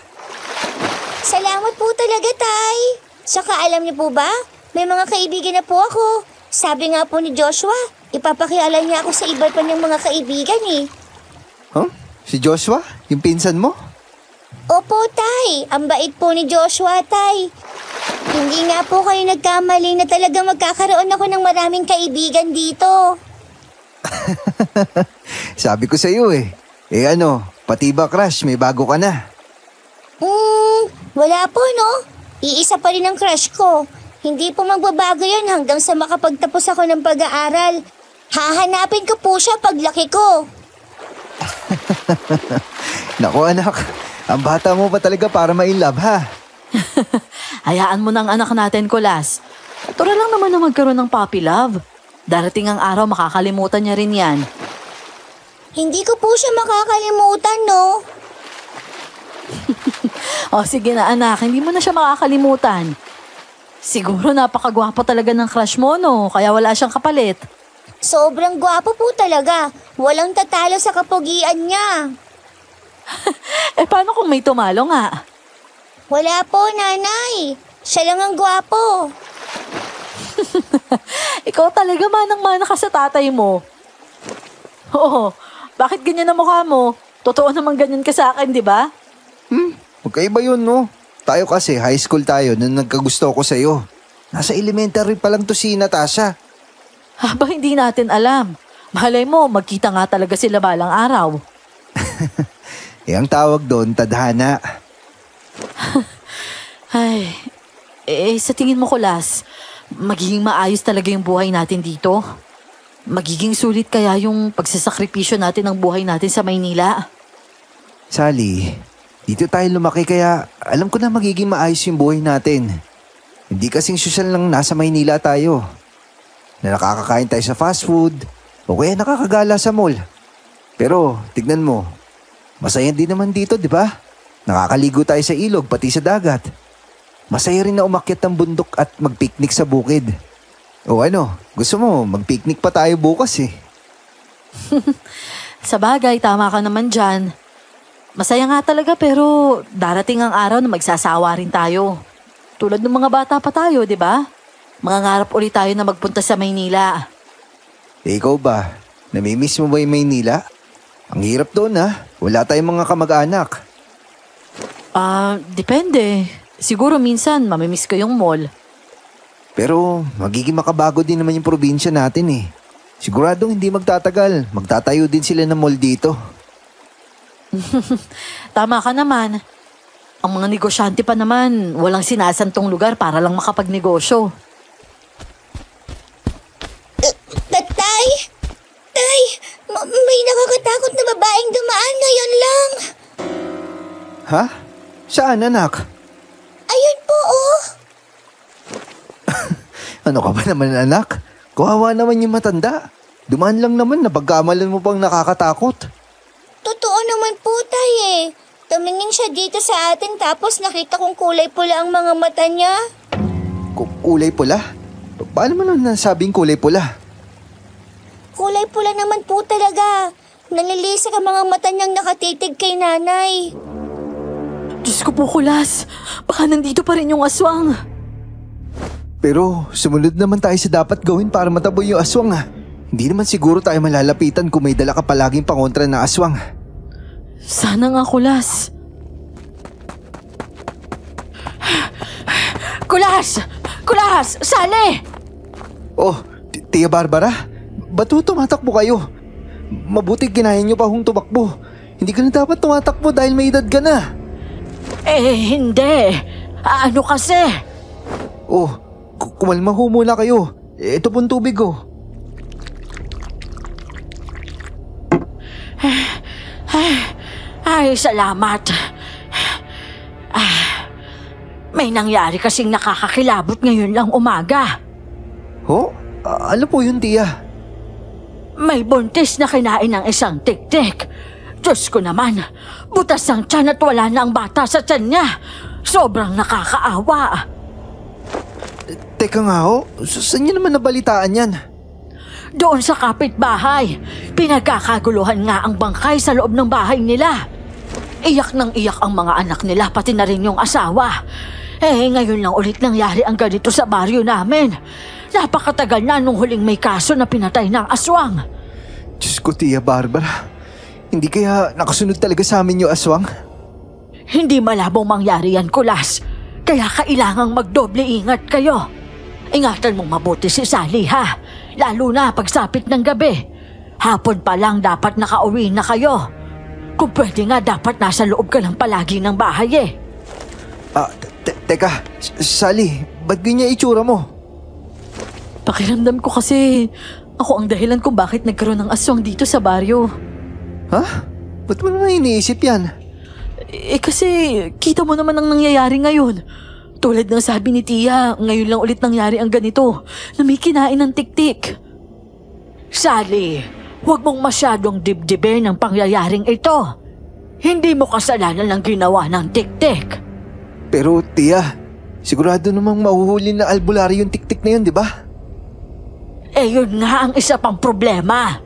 Salamat po talaga, Tay. Saka alam niyo po ba, may mga kaibigan na po ako. Sabi nga po ni Joshua, ipapakialam niya ako sa iba pa niyang mga kaibigan eh. Huh? Si Joshua? Yung pinsan mo? Opo, Tay. Ang bait po ni Joshua, Tay. Hindi nga po kayo nagkamali na talagang magkakaroon ako ng maraming kaibigan dito. Sabi ko sa iyo eh. Ano, pati ba crush, may bago ka na? Wala po no. Iisa pa rin ang crush ko. Hindi po magbabago yun hanggang sa makapagtapos ako ng pag-aaral. Hahanapin ko po siya paglaki ko. Naku anak, ang bata mo pa talaga para ma-inlove ha? Hayaan mo ng anak natin, Kulas. Tura lang naman na magkaroon ng puppy love. Darating ang araw makakalimutan niya rin yan. Hindi ko po siya makakalimutan, no? O sige na anak, hindi mo na siya makakalimutan. Siguro napakagwapo talaga ng crush mo, no? Kaya wala siyang kapalit. Sobrang gwapo po talaga. Walang tatalo sa kapugian niya. Paano kung may tumalo nga? Wala po, nanay. Siya lang ang gwapo. Ikaw talaga manang-mana ka sa tatay mo. Oo, bakit ganyan ang mukha mo? Totoo naman ganyan ka sa akin, di ba? Magkaiba yun no? Tayo kasi high school tayo nung nagkagusto ko sa'yo. Nasa elementary pa lang to si Natasha. Haba hindi natin alam. Malay mo, magkita nga talaga sila balang araw. Ang tawag doon, tadhana. Ay, sa tingin mo, Kulas, magiging maayos talaga yung buhay natin dito? Magiging sulit kaya yung pagsasakripisyo natin ng buhay natin sa Maynila? Sally, dito tayo lumaki kaya alam ko na magiging maayos yung buhay natin. Hindi kasing sosyal lang nasa Maynila tayo. Na nakakakain tayo sa fast food o kaya nakakagala sa mall. Pero tignan mo, masaya din naman dito, di ba? Nakakaligo tayo sa ilog pati sa dagat. Masaya rin na umakyat ng bundok at magpiknik sa bukid. O ano, gusto mo magpiknik pa tayo bukas eh. Sa bagay, tama ka naman dyan. Masaya nga talaga pero darating ang araw na magsasawa rin tayo. Tulad ng mga bata pa tayo, di ba? Mangangarap ulit tayo na magpunta sa Maynila. Ikaw ba? Namimiss mo ba yung Maynila? Ang hirap doon ha. Wala tayong mga kamag-anak. Depende. Siguro minsan mamimiss ko yung mall. Pero magiging makabago din naman yung probinsya natin eh. Siguradong hindi magtatagal. Magtatayo din sila ng mall dito. Tama ka naman. Ang mga negosyante pa naman, walang sinasantong lugar para lang makapagnegosyo. Tatay, Ha? Saan, anak? Ayun po, oh. Ano ka ba naman, anak? Kawawa naman yung matanda. Dumaan lang naman na pagkamalan mo pang nakakatakot. Totoo naman po, tay eh. Tumingin siya dito sa atin tapos nakita kong kulay pula ang mga mata niya. Kulay pula? Paano mo naman nasabing kulay pula? Kulay pula naman po talaga. Nalilisik ang mga mata niyang nakatitig kay nanay. Diyos ko po, Kulas. Baka nandito pa rin yung aswang. Pero sumunod naman tayo sa dapat gawin para mataboy yung aswang ha. Hindi naman siguro tayo malalapitan kung may dala ka palaging pangontra na aswang. Sana nga, Kulas. Kulas! Kulas! Sali! Oh, Tia Barbara, ba't tumatakbo kayo? Mabuti kinahin niyo pa hong tumakbo. Hindi ka na dapat tumatakbo dahil may edad ka na. Hindi. Ano kasi? Oh, kumalma ho muna kayo. Ito pong tubig oh. Ay, salamat. May nangyari kasing nakakakilabot ngayon lang umaga. Ho? Ano po yun, Tia? May buntis na kinain ng isang tiktik. Diyos ko naman, butas ang tiyan at wala na ang bata sa tiyan niya. Sobrang nakakaawa. Teka nga ho, saan niyo naman nabalitaan yan? Doon sa kapitbahay, pinagkakaguluhan nga ang bangkay sa loob ng bahay nila. Iyak nang iyak ang mga anak nila, pati na rin yung asawa. Ngayon lang ulit nangyari ang ganito sa baryo namin. Napakatagal na nung huling may kaso na pinatay ng aswang. Diyos ko, Tia Barbara. Hindi kaya nakasunod talaga sa amin yung aswang? Hindi malabong mangyari yan, Kulas. Kaya kailangang magdoble ingat kayo. Ingatan mong mabuti si Sally, ha? Lalo na pagsapit ng gabi. Hapon pa lang dapat nakauwi na kayo. Kung pwede nga, dapat nasa loob ka lang palagi ng bahay eh. Teka, Sally, ba't ganyan itsura mo? Pakiramdam ko kasi ako ang dahilan kung bakit nagkaroon ng aswang dito sa baryo. Ha? Ba't mo naman iniisip yan? Kasi kita mo naman ang nangyayari ngayon. Tulad ng sabi ni Tia, ngayon lang ulit nangyari ang ganito na may kinain ng tiktik. Sally, huwag mong masyadong dibdibin ang pangyayaring ito. Hindi mo kasalanan ng ginawa ng tiktik. Pero Tia, sigurado namang mahuhuli na albularyo yung tiktik na yun, di ba? Yun nga ang isa pang problema.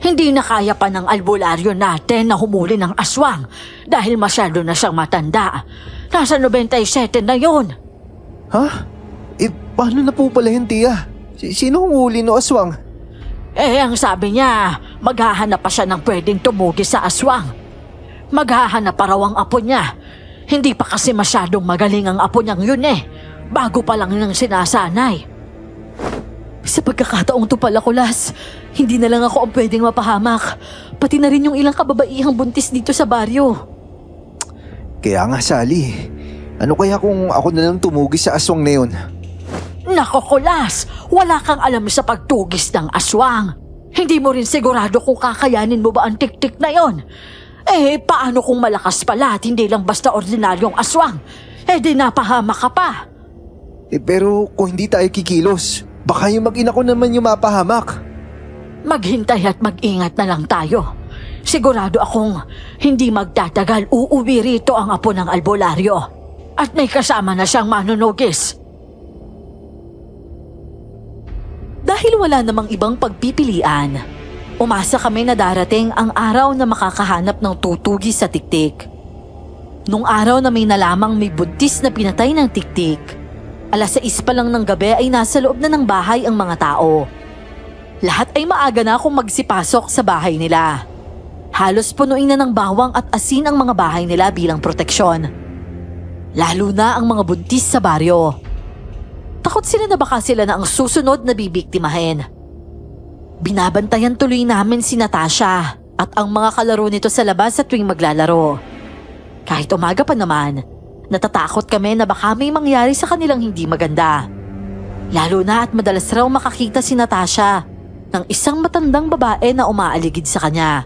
Hindi na kaya pa ng albularyo natin na humuli ng aswang dahil masyado na siyang matanda. Nasa 97 na yun. Ha? Paano na po pala yun, Tia? Sino humuli no aswang? Ang sabi niya, maghahanap pa siya ng pwedeng tumugi sa aswang. Maghahanap pa raw ang apo niya. Hindi pa kasi masyadong magaling ang apo niyang yun eh. Bago pa lang nang sinasanay. Sa pagkakataong to pala, Kulas, hindi na lang ako ang pwedeng mapahamak. Pati na rin yung ilang kababaihang buntis dito sa baryo. Kaya nga, Sally. Ano kaya kung ako na lang tumugis sa aswang na yun? Nako, Kulas, wala kang alam sa pagtugis ng aswang. Hindi mo rin sigurado kung kakayanin mo ba ang tiktik na yon. Paano kung malakas pala at hindi lang basta ordinaryong aswang? Di napahamak ka pa. Pero kung hindi tayo kikilos, baka yung mag-ina ko naman yung mapahamak. Maghintay at mag-ingat na lang tayo. Sigurado akong hindi magtatagal uuwi rito ang apo ng albularyo. At may kasama na siyang manunugis. Dahil wala namang ibang pagpipilian, umasa kami na darating ang araw na makakahanap ng tutugis sa tiktik. Nung araw na may nalamang may buntis na pinatay ng tiktik, 6:00 pa lang ng gabi ay nasa loob na ng bahay ang mga tao. Lahat ay maaga na kung magsipasok sa bahay nila. Halos punuin na ng bawang at asin ang mga bahay nila bilang proteksyon. Lalo na ang mga buntis sa baryo. Takot sila na baka sila na ang susunod na bibiktimahin. Binabantayan tuloy namin si Natasha at ang mga kalaro nito sa labas sa tuwing maglalaro. Kahit umaga pa naman, natatakot kami na baka may mangyari sa kanilang hindi maganda. Lalo na at madalas raw makakita si Natasha ng isang matandang babae na umaaligid sa kanya.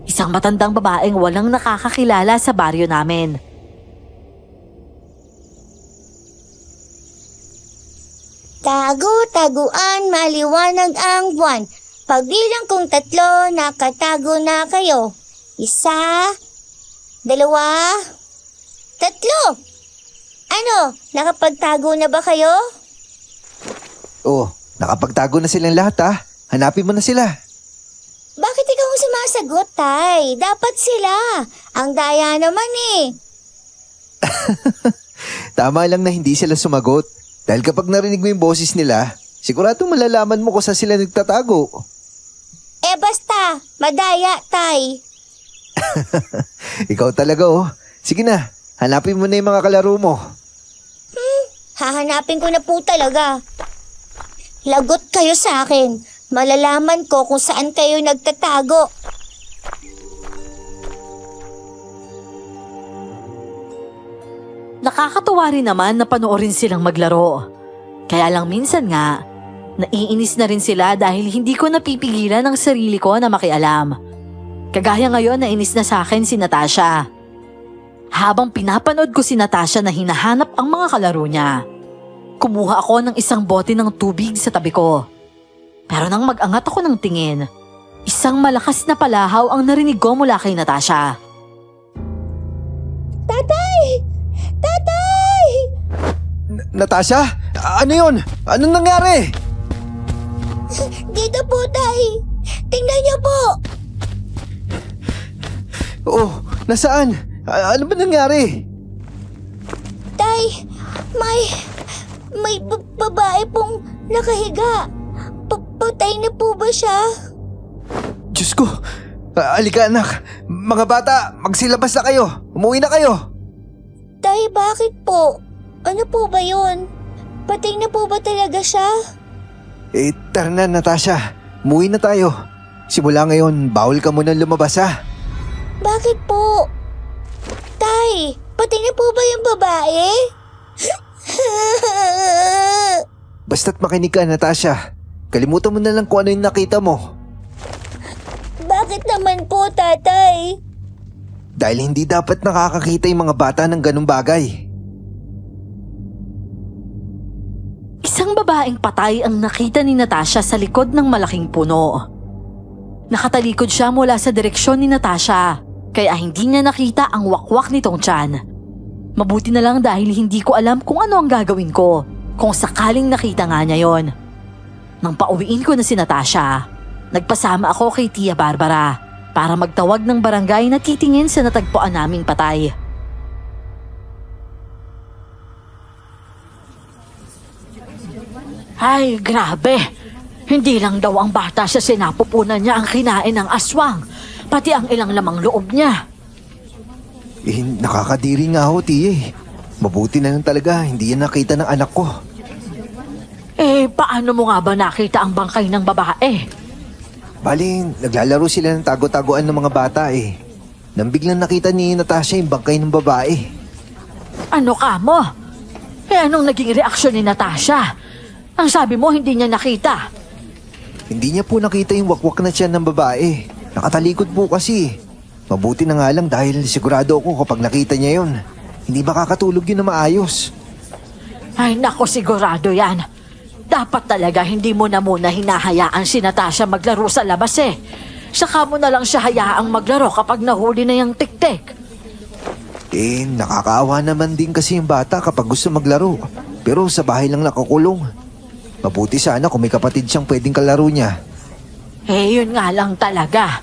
Isang matandang babaeng walang nakakakilala sa baryo namin. Tago-taguan, maliwanag ang buwan. Pagbilang kong 3, nakatago na kayo. 1, 2, 3. Ano, nakapagtago na ba kayo? Oh, nakapagtago na silang lahat ha. Hanapin mo na sila. Bakit ikaw ang sumasagot, Tay? Dapat sila. Ang daya naman eh. Tama lang na hindi sila sumagot. Dahil kapag narinig mo yung boses nila, siguradong malalaman mo kung saan sila nagtatago. Basta, madaya, Tay. Ikaw talaga oh. Sige na, hanapin mo na yung mga kalaro mo. Hahanapin ko na po talaga. Lagot kayo sa akin. Malalaman ko kung saan kayo nagtatago. Nakakatuwa rin naman na panoorin silang maglaro. Kaya lang minsan nga, naiinis na rin sila dahil hindi ko napipigilan ang sarili ko na makialam. Kagaya ngayon nainis na sa akin si Natasha. Habang pinapanood ko si Natasha na hinahanap ang mga kalaro niya, kumuha ako ng isang bote ng tubig sa tabi ko. Pero nang mag-angat ako ng tingin, isang malakas na palahaw ang narinig ko mula kay Natasha. Tatay! Tatay! Natasha? Ano yun? Anong nangyari? Dito po, Tay. Tingnan niyo po. Oh, nasaan? Ano ba nangyari? Tay, may babae pong nakahiga. Patay na po ba siya? Diyos ko! Alika anak! Mga bata, magsilabas na kayo! Umuwi na kayo! Tay, bakit po? Ano po ba yun? Patay na po ba talaga siya? Tara na Natasha. Umuwi na tayo. Simula ngayon, bawal ka munang lumabas ha. Bakit po? Tay, patay na po ba yung babae? Basta't makinig ka Natasha. Kalimutan mo na lang kung ano yung nakita mo. Bakit naman po, Tatay? Dahil hindi dapat nakakakita yung mga bata ng ganung bagay. Isang babaeng patay ang nakita ni Natasha sa likod ng malaking puno. Nakatalikod siya mula sa direksyon ni Natasha, kaya hindi niya nakita ang wakwak nitong tiyan. Mabuti na lang dahil hindi ko alam kung ano ang gagawin ko kung sakaling nakita nga niya yon. Nang pauwiin ko na si Natasha, nagpasama ako kay Tia Barbara para magtawag ng barangay na titingin sa natagpuan naming patay. Ay, grabe! Hindi lang daw ang bata sa sinapupunan niya ang kinain ng aswang, pati ang ilang lamang loob niya. Nakakadiri nga ho, Tia eh. Mabuti na lang talaga, hindi yan nakita ng anak ko. Paano mo nga ba nakita ang bangkay ng babae? Bali, naglalaro sila ng tago-taguan ng mga bata eh. Nang biglang nakita ni Natasha yung bangkay ng babae. Ano ka mo? Anong naging reaksyon ni Natasha? Ang sabi mo hindi niya nakita. Hindi niya po nakita yung wakwak na tiyan ng babae. Nakatalikod po kasi. Mabuti na nga lang dahil sigurado ako kapag nakita niya yun, hindi makakatulog yun na maayos. Ay nako, sigurado yan. Dapat talaga hindi mo na muna hinahayaan si Natasha maglaro sa labas eh. Saka mo na lang siya hayaang maglaro kapag nahuli na yung tik-tik. Nakakaawa naman din kasi yung bata kapag gusto maglaro. Pero sa bahay lang nakakulong. Mabuti sana kung may kapatid siyang pwedeng kalaro niya. Yun nga lang talaga.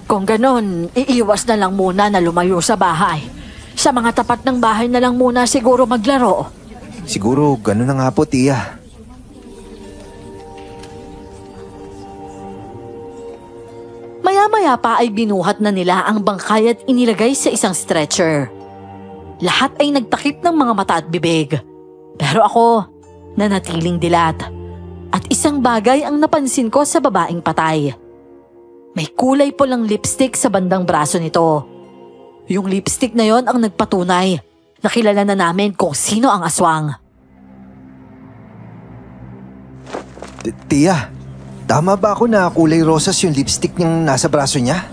Kung ganon, iiwas na lang muna na lumayo sa bahay. Sa mga tapat ng bahay na lang muna siguro maglaro. Siguro ganun na nga po, Tia. Maya-maya pa ay binuhat na nila ang bangkay at inilagay sa isang stretcher. Lahat ay nagtakip ng mga mata at bibig. Pero ako, nanatiling dilat. At isang bagay ang napansin ko sa babaeng patay. May kulay pulang lipstick sa bandang braso nito. Yung lipstick na yon ang nagpatunay. Nakilala na namin kung sino ang aswang. Tia, tama ba ako na kulay rosas yung lipstick niyang nasa braso niya?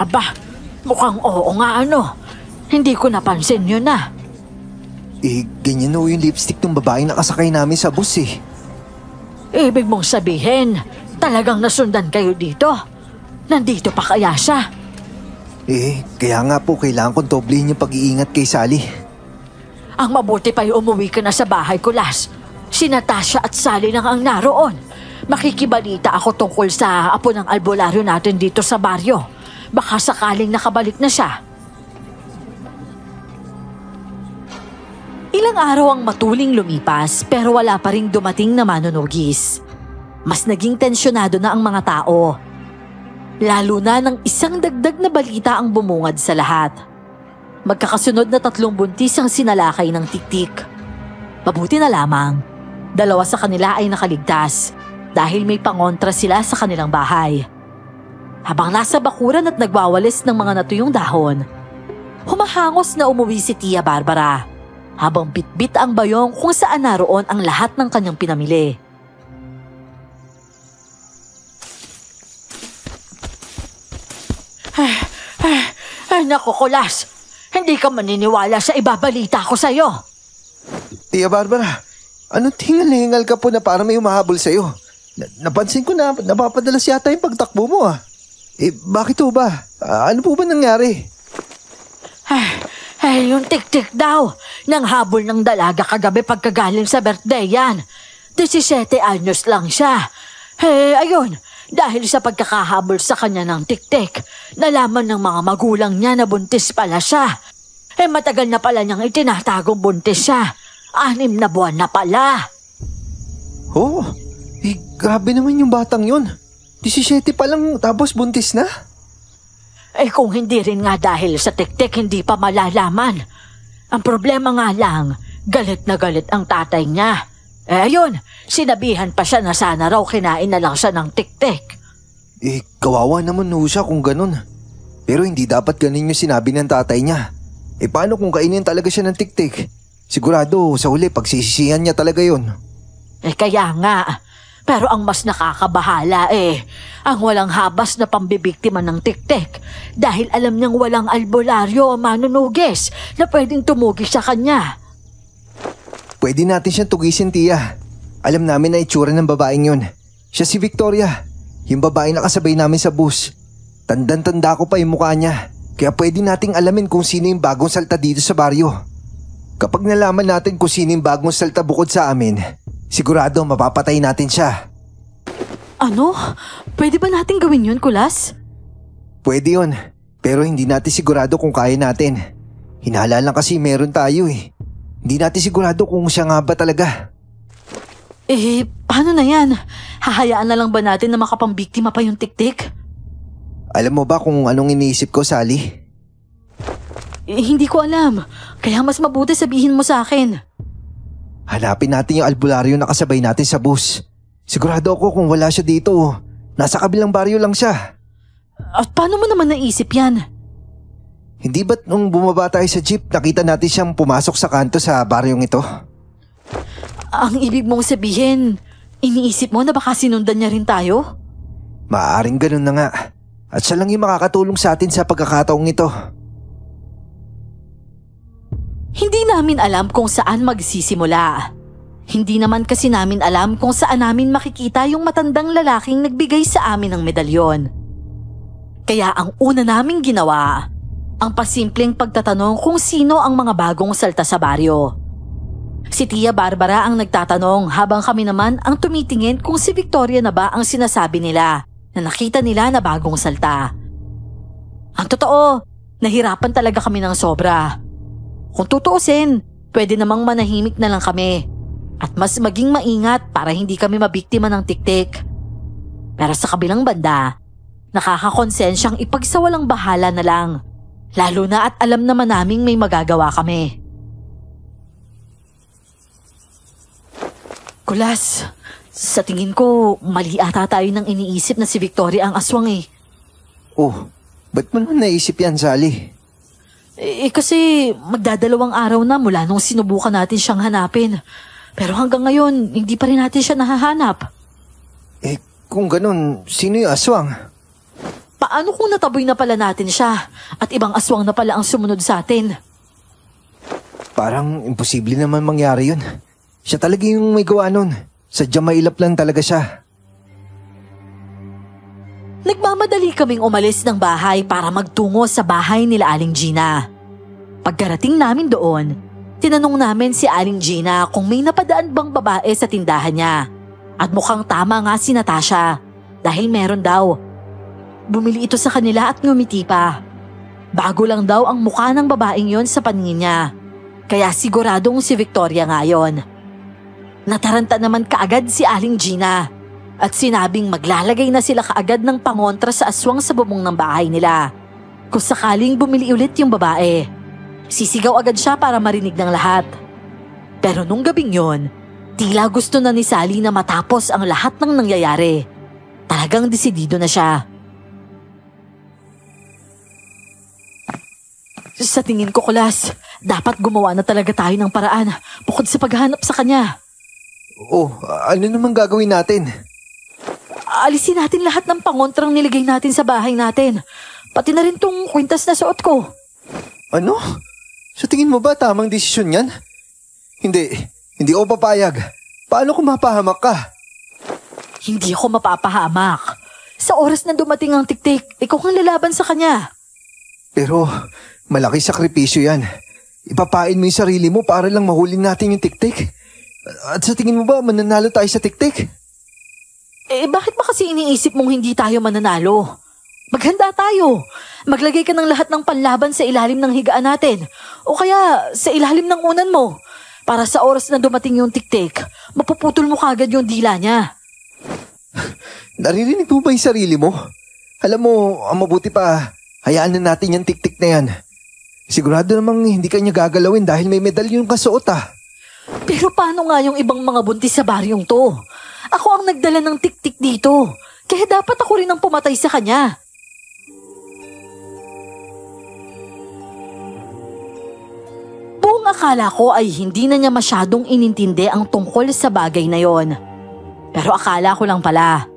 Aba, mukhang oo nga ano. Hindi ko napansin yun na. Ganyan o yung lipstick ng babaeng nakasakay namin sa bus eh. Ibig mong sabihin, talagang nasundan kayo dito? Nandito pa kaya siya? Kaya nga po kailangan kong doblehin yung pag-iingat kay Sally. Ang mabuti pa'y umuwi ka na sa bahay ko, Las. Si Natasha at Sally lang ang naroon. Makikibalita ako tungkol sa apo ng albularyo natin dito sa baryo. Baka sakaling nakabalik na siya. Ilang araw ang matuling lumipas pero wala pa ring dumating na manunugis. Mas naging tensyonado na ang mga tao. Lalo na nang isang dagdag na balita ang bumungad sa lahat. Magkakasunod na 3 buntis ang sinalakay ng tiktik. Mabuti na lamang, 2 sa kanila ay nakaligtas dahil may pangontra sila sa kanilang bahay. Habang nasa bakuran at nagwawalis ng mga natuyong dahon, humahangos na umuwi si Tia Barbara habang bitbit ang bayong kung saan naroon ang lahat ng kanyang pinamili. Naku, Kulas, hindi ka maniniwala sa ibabalita ko sa'yo. Tia Barbara, anong tingal-hingal ka po na parang may humahabol sa'yo? Napansin ko na napapadalas yata yung pagtakbo mo ah. Bakit ho ba? Ano po ba nangyari? Yung tik-tik daw, nang habol ng dalaga kagabi pagkagaling sa birthday yan. 17 anyos lang siya. Ayun, dahil sa pagkakahabol sa kanya ng tik-tik, nalaman ng mga magulang niya na buntis pala siya. Matagal na pala niyang itinatagong buntis siya. 6 na buwan na pala. Oh, grabe naman yung batang yun. 17 pa lang tapos buntis na? Kung hindi rin nga dahil sa tik-tik, hindi pa malalaman. Ang problema nga lang, galit na galit ang tatay niya. Ayun, sinabihan pa siya na sana raw kinain na lang siya ng tik-tik. Kawawa naman ho siya kung ganun. Pero hindi dapat ganun yung sinabi ng tatay niya. Paano kung kainin talaga siya ng tik-tik? Sigurado sa huli pagsisisihan niya talaga yun. Kaya nga, pero ang mas nakakabahala ang walang habas na pambibiktima ng tik-tik dahil alam niyang walang albularyo o manunugis na pwedeng tumugis sa kanya. Pwede natin siyang tugisin, Tia. Alam namin na itsura ng babaeng yun. Siya si Victoria, yung babaeng nakasabay namin sa bus. Tandang-tanda ko pa yung mukha niya, kaya pwede nating alamin kung sino yung bagong salta dito sa baryo. Kapag nalaman natin kung sino yung bagong salta bukod sa amin, sigurado mapapatay natin siya. Ano? Pwede ba natin gawin yun, Kulas? Pwede yun, pero hindi natin sigurado kung kaya natin. Hinala lang kasi meron tayo eh. Hindi natin sigurado kung siya nga ba talaga. Paano na yan? Hahayaan na lang ba natin na makapambiktima pa yung tik-tik? Alam mo ba kung anong iniisip ko, Sally? Hindi ko alam. Kaya mas mabuti sabihin mo sa akin. Hanapin natin yung albularyo na kasabay natin sa bus. Sigurado ako kung wala siya dito. Nasa kabilang baryo lang siya. At paano mo naman naisip yan? Hindi ba't nung bumaba tayo sa jeep, nakita natin siyang pumasok sa kanto sa baryong ito? Ang ibig mong sabihin, iniisip mo na baka sinundan niya rin tayo? Maaaring ganun na nga. At siya lang yung makakatulong sa atin sa pagkakataong ito. Hindi namin alam kung saan magsisimula. Hindi naman kasi namin alam kung saan namin makikita yung matandang lalaking nagbigay sa amin ng medalyon. Kaya ang una naming ginawa, ang pasimpleng pagtatanong kung sino ang mga bagong salta sa baryo. Si Tia Barbara ang nagtatanong habang kami naman ang tumitingin kung si Victoria na ba ang sinasabi nila na nakita nila na bagong salta. Ang totoo, nahirapan talaga kami ng sobra. Kung tutuusin, pwede namang manahimik na lang kami at mas maging maingat para hindi kami mabiktima ng tik-tik. Pero sa kabilang banda, nakakakonsensyang ipagsawalang bahala na lang. Lalo na at alam naman naming may magagawa kami. Kulas, sa tingin ko, mali ata tayo nang iniisip na si Victoria ang aswang eh. Oh, ba't mo naman naisip yan, Sally? Kasi magdadalawang araw na mula nung sinubukan natin siyang hanapin. Pero hanggang ngayon, hindi pa rin natin siya nahahanap. Kung ganun, sino yung aswang? Paano kung nataboy na pala natin siya at ibang aswang na pala ang sumunod sa atin? Parang imposible naman mangyari yun. Siya talaga yung may gawa nun. Sadyang mailap lang talaga siya. Nagmamadali kaming umalis ng bahay para magtungo sa bahay nila Aling Gina. Pagkarating namin doon, tinanong namin si Aling Gina kung may napadaan bang babae sa tindahan niya. At mukhang tama nga si Natasha dahil meron daw. Bumili ito sa kanila at ngumiti pa. Bago lang daw ang mukha ng babaeng yon sa paningin niya. Kaya siguradong si Victoria nga yon. Nataranta naman kaagad si Aling Gina at sinabing maglalagay na sila kaagad ng pangontra sa aswang sa bubong ng bahay nila. Kung sakaling bumili ulit yung babae, sisigaw agad siya para marinig ng lahat. Pero nung gabing yon, tila gusto na ni Sally na matapos ang lahat ng nangyayari. Talagang desidido na siya. Sa tingin ko, Kulas, dapat gumawa na talaga tayo ng paraan bukod sa paghahanap sa kanya. Ano naman gagawin natin? Alisin natin lahat ng pangontrang nilagay natin sa bahay natin. Pati na rin tong kwintas na suot ko. Ano? Sa tingin mo ba tamang desisyon yan? Hindi ako papayag. Paano kung mapahamak ka? Hindi ako mapapahamak. Sa oras na dumating ang tiktik, ikaw ang lalaban sa kanya. Pero malaki sakripisyo yan. Ipapain mo yung sarili mo para lang mahuli natin yung tiktik. At sa tingin mo ba mananalo tayo sa tiktik? Bakit ba kasi iniisip mong hindi tayo mananalo? Maghanda tayo. Maglagay ka ng lahat ng panlaban sa ilalim ng higaan natin. O kaya sa ilalim ng unan mo. Para sa oras na dumating yung tiktik, mapuputol mo kagad yung dila niya. Naririnig mo ba yung sarili mo? Alam mo, ang mabuti pa, hayaan na natin yung tiktik na yan. Sigurado namang hindi kanya gagalawin dahil may medalyon kasuot ah. Pero paano nga yung ibang mga buntis sa baryong to? Ako ang nagdala ng tiktik dito. Kaya dapat ako rin ang pumatay sa kanya. Buong akala ko ay hindi na niya masyadong inintindi ang tungkol sa bagay na yon. Pero akala ko lang pala.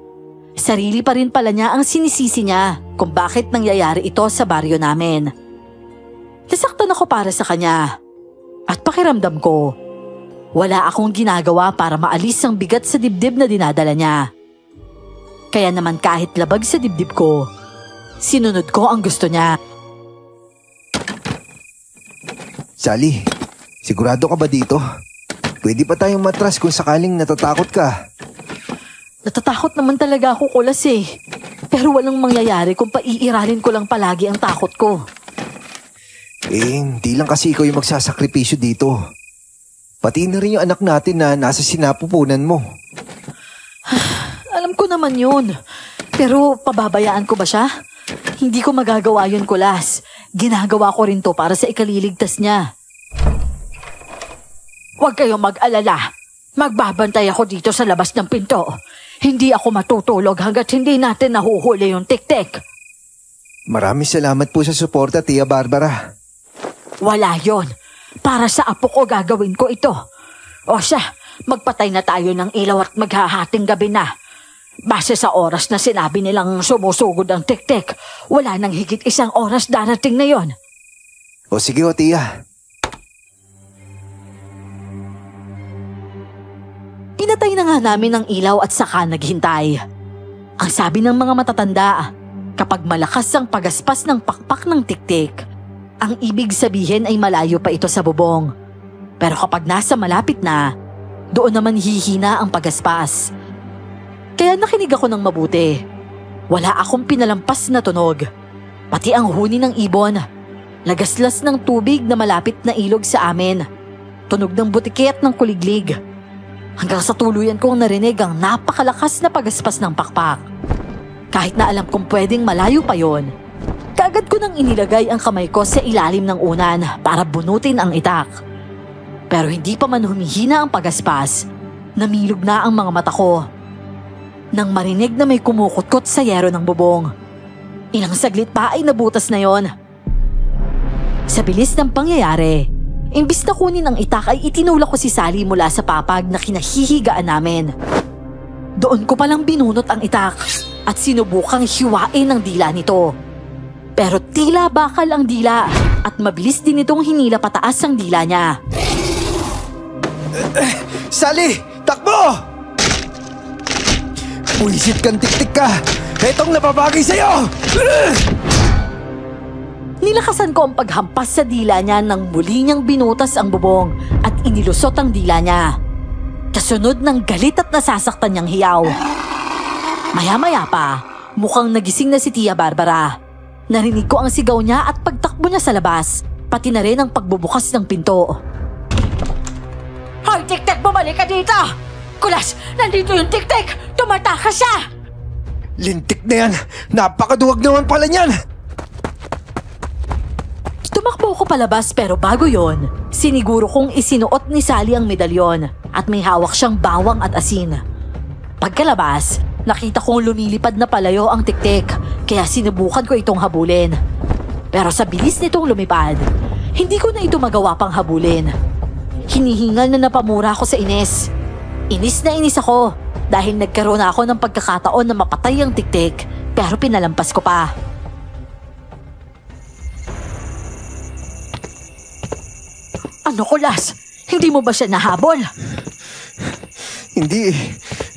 Sarili pa rin pala niya ang sinisisi niya kung bakit nangyayari ito sa baryo namin. Nasaktan ako para sa kanya. At pakiramdam ko, wala akong ginagawa para maalis ang bigat sa dibdib na dinadala niya. Kaya naman kahit labag sa dibdib ko, sinunod ko ang gusto niya. Sally, sigurado ka ba dito? Pwede pa tayong matras kung sakaling natatakot ka. Natatakot naman talaga ako, Kulas eh. Pero walang mangyayari kung paiiralin ko lang palagi ang takot ko. Hindi lang kasi ikaw yung magsasakripisyo dito. Pati na rin yung anak natin na nasa sinapupunan mo. Alam ko naman yun. Pero pababayaan ko ba siya? Hindi ko magagawa yun, Kulas. Ginagawa ko rin to para sa ikaliligtas niya. Huwag kayong mag-alala. Magbabantay ako dito sa labas ng pinto. Hindi ako matutulog hanggat hindi natin nahuhuli yung tik-tik. Maraming salamat po sa suporta, Tia Barbara. Wala yon. Para sa apo ko gagawin ko ito. O siya, magpatay na tayo ng ilaw at maghahating gabi na. Base sa oras na sinabi nilang sumusugod ang tik-tik, wala nang higit isang oras darating na yon. O sige o, Tia. Pinatay na nga namin ang ilaw at saka naghintay. Ang sabi ng mga matatanda, kapag malakas ang pagaspas ng pakpak ng tik-tik, ang ibig sabihin ay malayo pa ito sa bubong. Pero kapag nasa malapit na, doon naman hihina ang pagaspas. Kaya nakinig ako ng mabuti. Wala akong pinalampas na tunog. Pati ang huni ng ibon. Lagaslas ng tubig na malapit na ilog sa amin. Tunog ng butiki at ng kuliglig. Hanggang sa tuluyan kong narinig ang napakalakas na pagaspas ng pakpak. Kahit na alam kong pwedeng malayo pa yon, kaagad ko nang inilagay ang kamay ko sa ilalim ng unan para bunutin ang itak. Pero hindi pa man humihina ang pagaspas, namilog na ang mga mata ko. Nang marinig na may kumukutkot sa yero ng bubong. Ilang saglit pa ay nabutas na yon. Sa bilis ng pangyayari, imbis na kunin ang itak ay itinulak ko si Sally mula sa papag na kinahihigaan namin. Doon ko palang binunot ang itak. at sinubukang hiwain ang dila nito. Pero tila bakal ang dila at mabilis din itong hinila pataas ang dila niya. Sally! Takbo! Buisit kang tiktik ka! Etong napabagay sa'yo! Nilakasan ko ang paghampas sa dila niya nang muli niyang binutas ang bubong at inilusot ang dila niya. Kasunod ng galit at nasasaktan niyang hiyaw. Maya-maya pa, mukhang nagising na si Tia Barbara. Narinig ko ang sigaw niya at pagtakbo niya sa labas, pati na rin ang pagbubukas ng pinto. Hoy, Tik-Tik! Bumalik ka dito! Kulas! Nandito yung Tik-Tik! Tumatakas siya! Lintik na yan! Napakaduwag naman pala niyan! Tumakbo ko palabas pero bago yon, siniguro kong isinuot ni Sally ang medalyon at may hawak siyang bawang at asin. Pagkalabas, nakita kong lumilipad na palayo ang Tik-Tik kaya sinubukan ko itong habulin. Pero sa bilis nitong lumipad, hindi ko na ito magawa pang habulin. Hinihingal na napamura ako sa inis. Inis na inis ako dahil nagkaroon ako ng pagkakataon na mapatay ang Tik-Tik pero pinalampas ko pa. Ano, Kulas? Hindi mo ba siya nahabol? Hindi.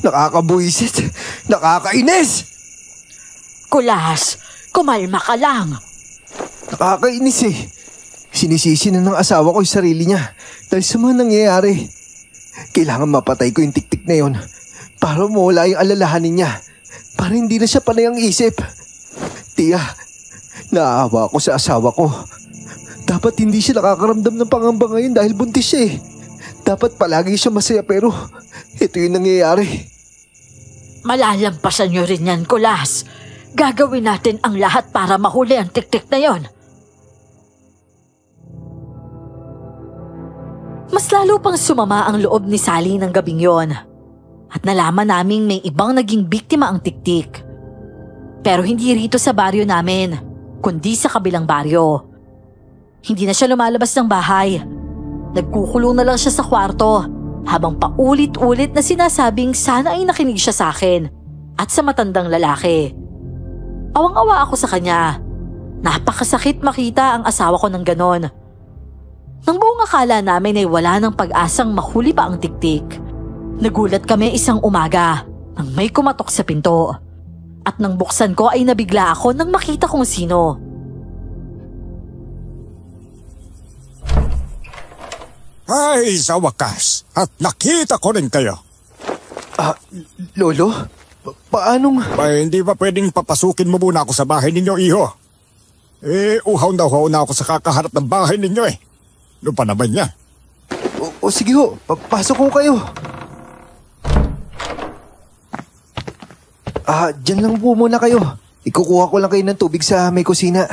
Nakakabuisit. Nakakainis! Kulas, kumalma ka lang. Nakakainis eh. Sinisisi na ng asawa ko yung sarili niya dahil sa mga nangyayari. Kailangan mapatay ko yung Tik-Tik na yun para mawala yung alalahanin niya. Para hindi na siya panay ang isip. Tia, naaawa ako sa asawa ko. Dapat hindi siya nakakaramdam ng pangamba ngayon dahil buntis siya eh. Dapat palagi siya masaya pero ito yung nangyayari. Malalampasan niyo rin yan, Kulas. Gagawin natin ang lahat para mahuli ang Tik-Tik na yon. Mas lalo pang sumama ang loob ni Sally ng gabing yon. At nalaman naming may ibang naging biktima ang Tik-Tik. Pero hindi rito sa baryo namin, kundi sa kabilang baryo. Hindi na siya lumalabas ng bahay. Nagkukulong na lang siya sa kwarto habang paulit-ulit na sinasabing sana ay nakinig siya sa akin at sa matandang lalaki. Awang-awa ako sa kanya. Napakasakit makita ang asawa ko ng ganon. Nang buong akala namin ay wala ng pag-asang mahuli pa ang Tik-Tik. Nagulat kami isang umaga nang may kumatok sa pinto. At nang buksan ko ay nabigla ako nang makita kung sino. Ay, sa wakas. At nakita ko rin kayo. Lolo? Paanong... Hindi ba pwedeng papasukin mo muna ako sa bahay ninyo, iho? Uhaw na ako sa kakaharap ng bahay ninyo eh. Ano pa naman yan? O sige ho, pasok ko kayo. Dyan lang po muna kayo. Ikukuha ko lang kayo ng tubig sa may kusina.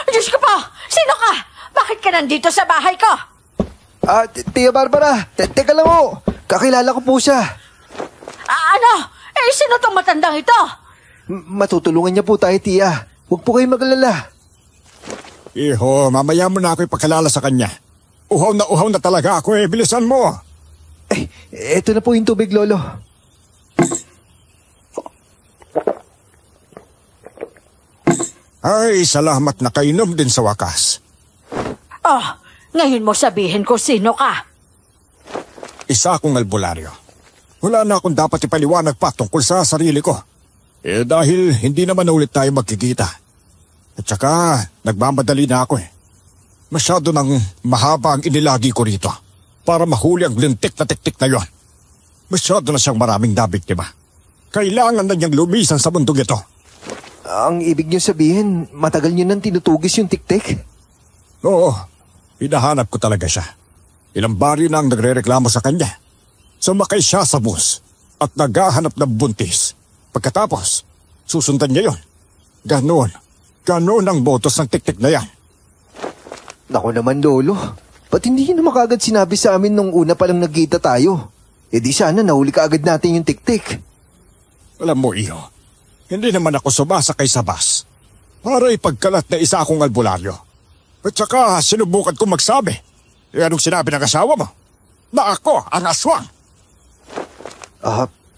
Diyos ko po! Sino ka? Bakit ka nandito sa bahay ko? Tia Barbara, teka lang ho. Kakilala ko po siya. Ano? Sino tong matandang ito? Matutulungan niya po tayo, Tia. Huwag po kayo mag-alala. Iho, mamaya mo na ako ipakilala sa kanya. Uhaw na talaga ako eh. Bilisan mo. Eto na po yung tubig, Lolo. Ay, salamat na kainom din sa wakas. Ngayon mo sabihin ko sino ka. Isa akong albularyo. Wala na akong dapat ipaliwanag pa tungkol sa sarili ko. Dahil hindi naman ulit tayo magkikita. At saka, nagmamadali na ako eh. Masyado nang mahaba ang inilagi ko rito para mahuli ang lintik na Tik-Tik na yon. Masyado na siyang maraming nabiktima. Kailangan na niyang lumisan sa mundong ito. Ang ibig niyo sabihin, matagal niyo nang tinutugis yung Tik-Tik? Oo, hinahanap ko talaga siya. Ilang baryo na ang nagre-reklamo sa kanya. Sumakay siya sa bus at naghahanap ng buntis. Pagkatapos, susundan niya yon. Ganon ang botos ng Tik-Tik na yan. Naku naman, Lolo. Ba't hindi niyo naman kaagad sinabi sa amin nung una palang nagkita tayo? Di sana nahuli ka agad natin yung Tik-Tik. Alam mo, Iho, hindi naman ako sumasakay sa bus para ipagkalat na isa akong albularyo. At saka sinubukan kong magsabi. Anong sinabi ng asawa mo? Na ako ang aswang.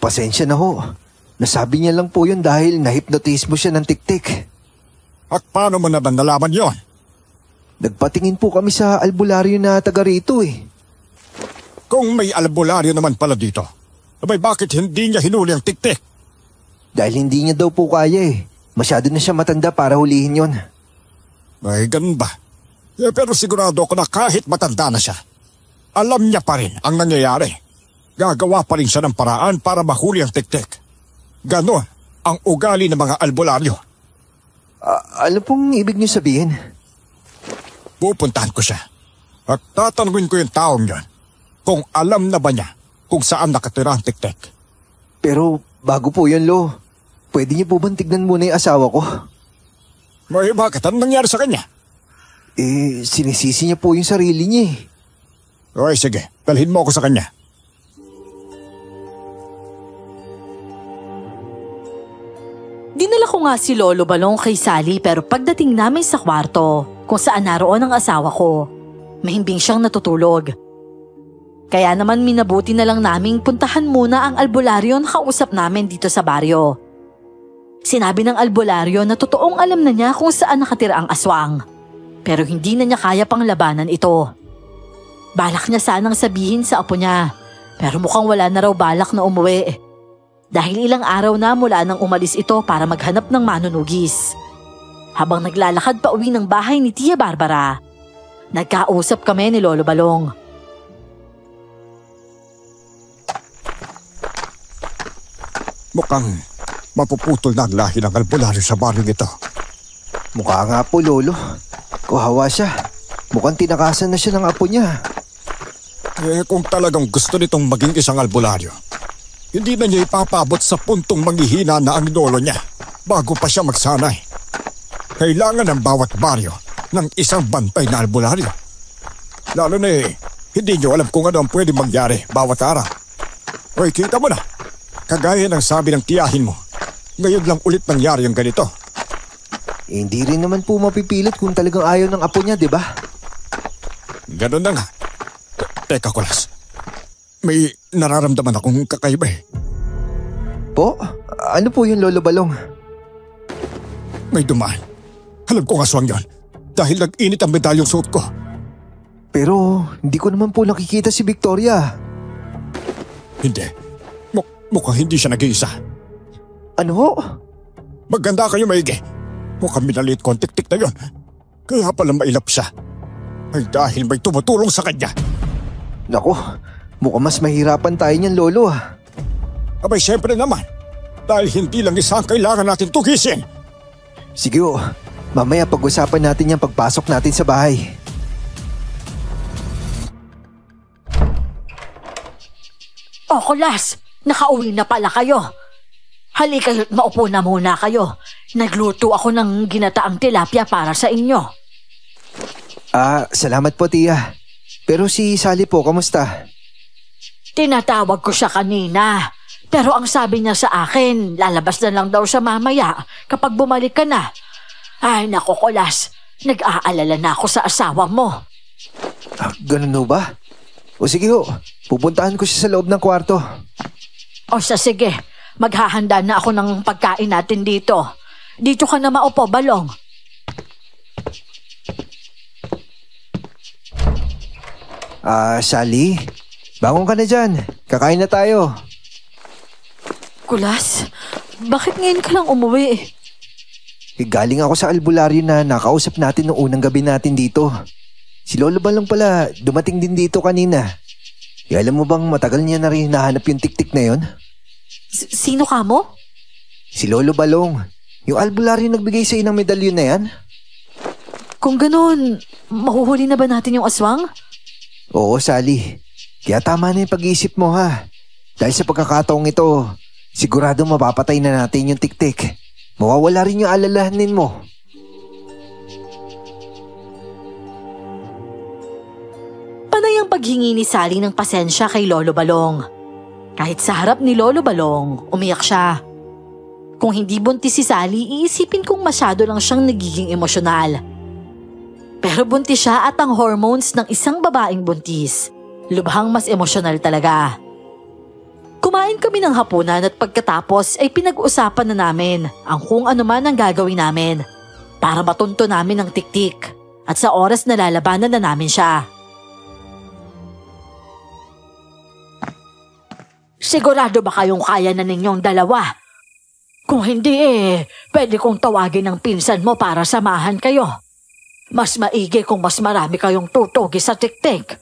Pasensya na ho. Nasabi niya lang po yun dahil na-hypnotize mo siya ng tiktik. At paano mo naman nalaman yon? Nagpatingin po kami sa albularyo na taga rito eh. Kung may albularyo naman pala dito, abay bakit hindi niya hinuli ang tiktik? Dahil hindi niya daw po kaya eh. Masyado na siya matanda para hulihin yon. Ay, ganun ba? Pero sigurado ako na kahit matanda na siya, alam niya pa rin ang nangyayari. Gagawa pa rin siya ng paraan para mahuli ang tiktik. Ganon ang ugali ng mga albularyo. Ano pong ibig niyo sabihin? Pupuntahan ko siya at tatanungin ko yung taong yon kung alam na ba niya kung saan nakatira ang tiktik. Pero bago po yun, Lo. Pwede niyo po bang tignan muna yung asawa ko? May bakit? Anong nangyari sa kanya? Sinisisi niya po yung sarili niya eh. Ay, sige. Dalhin mo ako sa kanya. Dinala ko nga si Lolo Balong kay Sally pero pagdating namin sa kwarto kung saan naroon ang asawa ko, mahimbing siyang natutulog. Kaya naman minabuti na lang naming puntahan muna ang albularyo na kausap namin dito sa baryo. Sinabi ng albularyo na totoong alam na niya kung saan nakatira ang aswang, pero hindi na niya kaya pang labanan ito. Balak niya sanang sabihin sa apo niya, pero mukhang wala na raw balak na umuwi. Dahil ilang araw na mula nang umalis ito para maghanap ng manunugis. Habang naglalakad pa uwi ng bahay ni Tia Barbara, nagkausap kami ni Lolo Balong. Mukhang mapuputol na ang lahi ng albularyo sa baryong ito. Mukha nga po, Lolo. Kuhawa siya. Mukhang tinakasan na siya ng apo niya. Kung talagang gusto nitong maging isang albularyo, hindi na niya ipapabot sa puntong manghihina na ang lolo niya bago pa siya magsanay. Kailangan ng bawat baryo ng isang bantay na albularyo. Lalo na hindi niyo alam kung ano ang pwede mangyari bawat araw. Hoy, kita mo na. Kagaya ng sabi ng tiyahin mo, ngayon lang ulit nangyari yung ganito. Hindi rin naman po mapipilit kung talagang ayaw ng apo niya, di ba? Ganun na nga. Teka, Kulas. May nararamdaman akong kakaiba eh. Po? Ano po yun, Lolo Balong? May dumaan. Alam ko aswang yon dahil nag-init ang medalyong suot ko. Pero hindi ko naman po nakikita si Victoria. Hindi. Mukhang hindi siya nag-iisa. Ano ho? Maganda kayo, maigi. Mukhang minalit ko ang tiktik na yon. Kaya pala mailap siya. Ay dahil may tumutulong sa kanya. Naku, mukhang mas mahirapan tayo niyan, Lolo ah. Abay, syempre naman. Dahil hindi lang isa ang kailangan natin tugisin. Sige ho, mamaya pag-usapan natin yung pagpasok natin sa bahay. Oh, Kulas! Nakauwi na pala kayo. Halika kayo't maupo na muna kayo. Nagluto ako ng ginataang tilapia para sa inyo. Salamat po, Tia. Pero si Sally po, kamusta? Tinatawag ko siya kanina. Pero ang sabi niya sa akin, lalabas na lang daw siya mamaya kapag bumalik ka na. Ay, naku, Kulas. Nag-aalala na ako sa asawa mo. Ganun ho ba? O sige ho, pupuntahan ko siya sa loob ng kwarto. O sige, maghahanda na ako ng pagkain natin dito. Dito ka na maupo, Balong. Sally, bangon ka na dyan. Kakain na tayo. Kulas, bakit ngayon ka lang umuwi? Galing ako sa albularyo na nakausap natin noong unang gabi natin dito. Si Lolo Balong pala, dumating din dito kanina. Alam mo bang matagal niya na rin hinahanap yung tiktik na yon? Sino ka mo? Si Lolo Balong. Yung albularyo nagbigay sa ng medalyon na yan. Kung ganun, mahuhuli na ba natin yung aswang? Oo, Sally. Kaya tama na yung pag-iisip mo ha. Dahil sa pagkakataong ito, sigurado mapapatay na natin yung tiktik. Mawawala rin yung alalahanin mo. Panay ang paghingi ni Sally ng pasensya kay Lolo Balong. Kahit sa harap ni Lolo Balong, umiyak siya. Kung hindi buntis si Sally, iisipin kong masyado lang siyang nagiging emosyonal. Pero buntis siya at ang hormones ng isang babaeng buntis, lubhang mas emosyonal talaga. Kumain kami ng hapunan at pagkatapos ay pinag-usapan na namin ang kung ano man ang gagawin namin para matunto namin ang tiktik at sa oras na lalabanan na namin siya. Sigurado ba kayong kaya na ninyong dalawa? Kung hindi pwede kong tawagin ng pinsan mo para samahan kayo. Mas maigi kung mas marami kayong tutugi sa tiktik.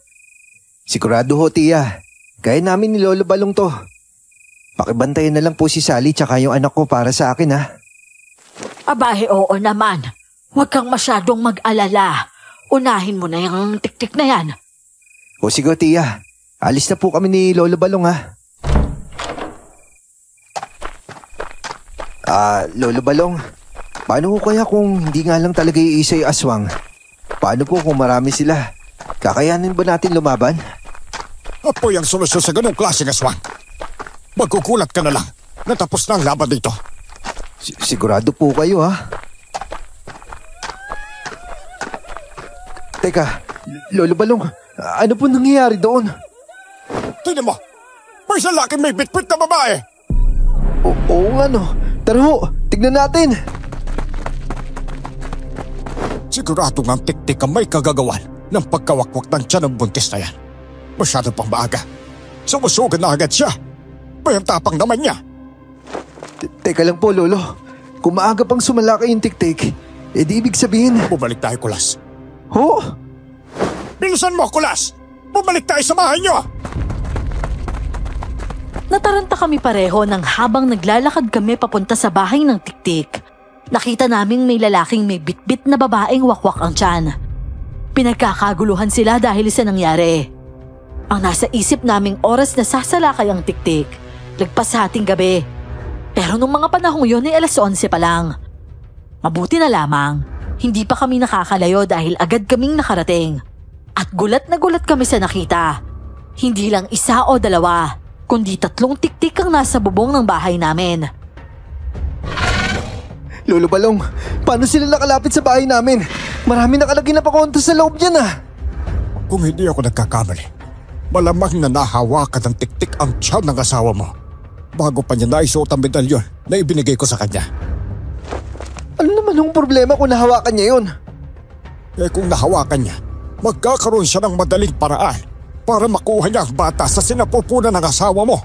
Sigurado ho, tiya. Kaya namin ni Lolo Balong to. Pakibantayan na lang po si Sally tsaka yung anak ko para sa akin, ha? Abahe, oo naman. Huwag kang masyadong mag-alala. Unahin mo na yung tiktik na yan. O sige, tiya. Alis na po kami ni Lolo Balong, ha? Lolo Balong, paano ko kaya kung hindi nga lang talaga iisa yung aswang? Paano po kung marami sila? Kakayanin ba natin lumaban? Apoy ang solusyon sa ganong klaseng aswang. Magkukulat ka na lang. Natapos na ang laban dito. Sigurado po kayo, ha? Teka, Lolo Balong, ano po nangyayari doon? Tignan mo, may isang laki may bitbit na babae. Oo nga no. Tara ho, tignan natin. Sigurado nga ang tiktik ang may kagagawan ng pagkawakwak ng tiyan ng buntis na yan. Masyado pang maaga. Sumusugan na agad siya. May ang tapang naman niya. Teka lang po, Lolo. Kung maaga pang sumalaki yung tiktik, di ibig sabihin... Bumalik tayo, Kulas. Ho? Bilisan mo, Kulas! Bumalik tayo sa bahay niyo! Nataranta kami pareho nang habang naglalakad kami papunta sa bahay ng tiktik. Nakita naming may lalaking may bitbit na babaeng wakwak ang tiyan. Pinagkakaguluhan sila dahil sa nangyari. Ang nasa isip naming oras na sasalakay ang tiktik, lagpas sa ating gabi. Pero nung mga panahong yun ay alas 11 pa lang. Mabuti na lamang, hindi pa kami nakakalayo dahil agad kaming nakarating. At gulat na gulat kami sa nakita. Hindi lang isa o dalawa, kundi 3 tiktik ang nasa bubong ng bahay namin. Lolo Balong, paano sila nakalapit sa bahay namin? Marami nakalagay na pakonta sa loob niyan, ah. Kung hindi ako nagkakamali, malamang na nahawakan ng tiktik ang tiyan ng asawa mo bago pa niya naisuot ang medalyon na ibinigay ko sa kanya. Ano naman ang problema kung nahawakan niya yun? Kung nahawakan niya, magkakaroon siya ng madaling paraan para makuha niya ang bata sa sinapupunan ng asawa mo.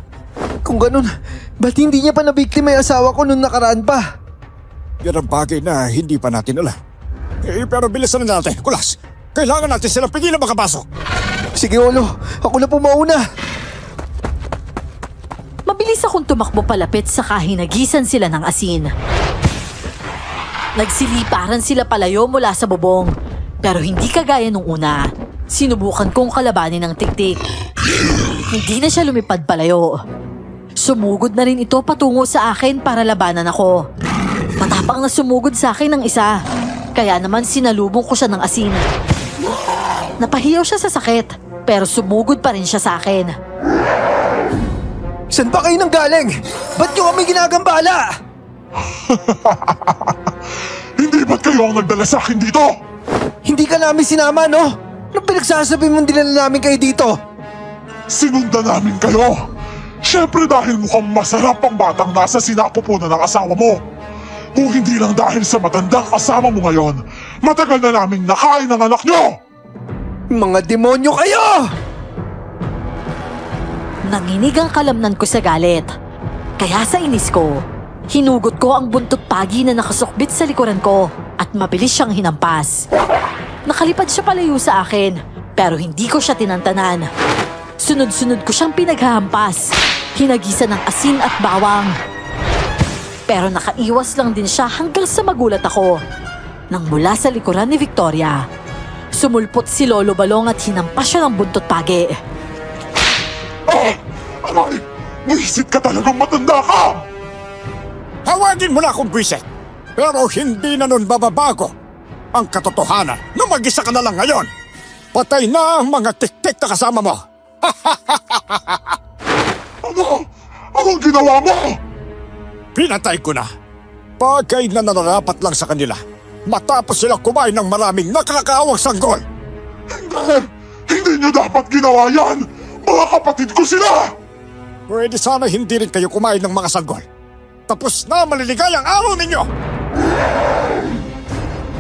Kung ganun, ba't hindi niya pa nabiktima yung asawa ko nung nakaraan pa? Yan ang bagay na hindi pa natin alam. Pero bilisan na natin, Kulas. Kailangan natin silang pigilan makapasok. Sige, Olo. Ako na po mauna. Mabilis akong tumakbo palapit sa kahinagisan sila ng asin. Nagsiliparan sila palayo mula sa bubong. Pero hindi kagaya nung una. Sinubukan kong kalabanin ng tiktik. Hindi na siya lumipad palayo. Sumugod na rin ito patungo sa akin para labanan ako. Matapang na sumugod sa akin ng isa. Kaya naman sinalubong ko siya ng asin. Napahiyaw siya sa sakit, pero sumugod pa rin siya sa akin. Saan pa kayo nang galing? Ba't nyo kami ginagambala? Hindi ba't kayo ang nagdala sa akin dito? Hindi ka namin sinama, no? Anong pinagsasabi mong dinala namin kayo dito? Sinundan namin kayo. Siyempre dahil mukhang masarap ang batang nasa sinapupunan ng asawa mo. Kung hindi lang dahil sa matandang kasama mo ngayon, matagal na naming nakain ang anak nyo! Mga demonyo kayo! Nanginig ang kalamnan ko sa galit. Kaya sa inis ko, hinugot ko ang buntot pagi na nakasukbit sa likuran ko at mabilis siyang hinampas. Nakalipad siya palayo sa akin, pero hindi ko siya tinantanan. Sunod-sunod ko siyang pinaghahampas, hinagisan ng asin at bawang. Pero nakaiwas lang din siya hanggang sa magulat ako. Nang mula sa likuran ni Victoria, sumulpot si Lolo Balong at hinampas siya ng buntot pagi. Aray! Buisit ka talagang matanda ka! Tawagin mo na akong buwisit, pero hindi na nun bababago ang katotohanan na mag-isa ka na lang ngayon. Patay na ang mga tiktik na kasama mo. Ano? Anong ginawa mo? Pinatay ko na. Bagay na nararapat lang sa kanila matapos silang kumain ng maraming nakakaawang sanggol. Hindi! Hindi nyo dapat ginawa yan! Mga kapatid ko sila! Pwede sana hindi rin kayo kumain ng mga sanggol. Tapos na maliligayang araw ninyo!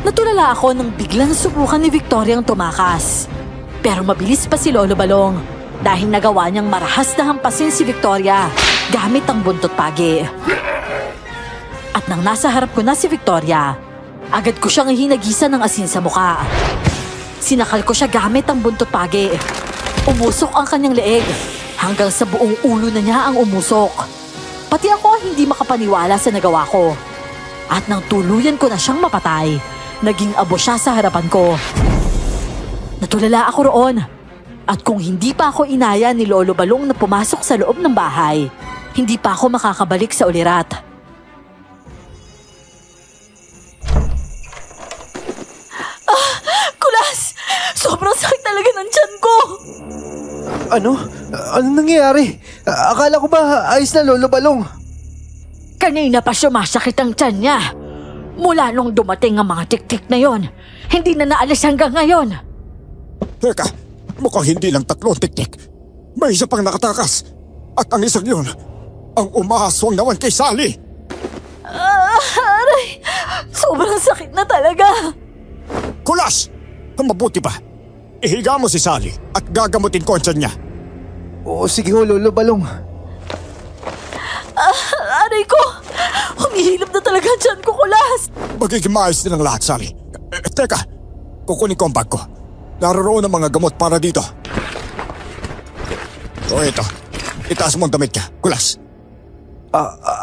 Natulala ako nang biglang subukan ni Victoria ang tumakas. Pero mabilis pa si Lolo Balong dahil nagawa niyang marahas na hampasin si Victoria gamit ang buntot pagi. At nang nasa harap ko na si Victoria, agad ko siyang hinagisan ng asin sa muka. Sinakal ko siya gamit ang buntot pagi. Umusok ang kanyang leeg hanggang sa buong ulo na niya ang umusok. Pati ako hindi makapaniwala sa nagawa ko. At nang tuluyan ko na siyang mapatay, naging abo siya sa harapan ko. Natulala ako roon. At kung hindi pa ako inaya ni Lolo Balong na pumasok sa loob ng bahay, hindi pa ako makakabalik sa ulirat. Kulas! Sobrang sakit talaga ng tiyan ko! Ano? Ano nangyayari? Akala ko ba ayos na, Lolo Balong? Kanina pa sumasakit ang tiyan niya. Mula nung dumating ang mga tik-tik na yon, hindi na naalis hanggang ngayon. Teka, mukhang hindi lang 3 tik-tik. May isa pang nakatakas. At ang isang yun, ang umahaswang naman kay Sally. Aray! Sobrang sakit na talaga. Kulas! Mabuti pa. Ihiga mo si Sally at gagamutin ko ang tiyan niya. Oo, sige ho, Lolo Balong. Aray ko! Humihilap na talaga ang tiyan ko, Kulas. Magiging maayos din ang lahat, Sally. Teka, kukunin ko ang bag ko. Naroon ang mga gamot para dito. O ito, itaas mo ang damit ka, Kulas.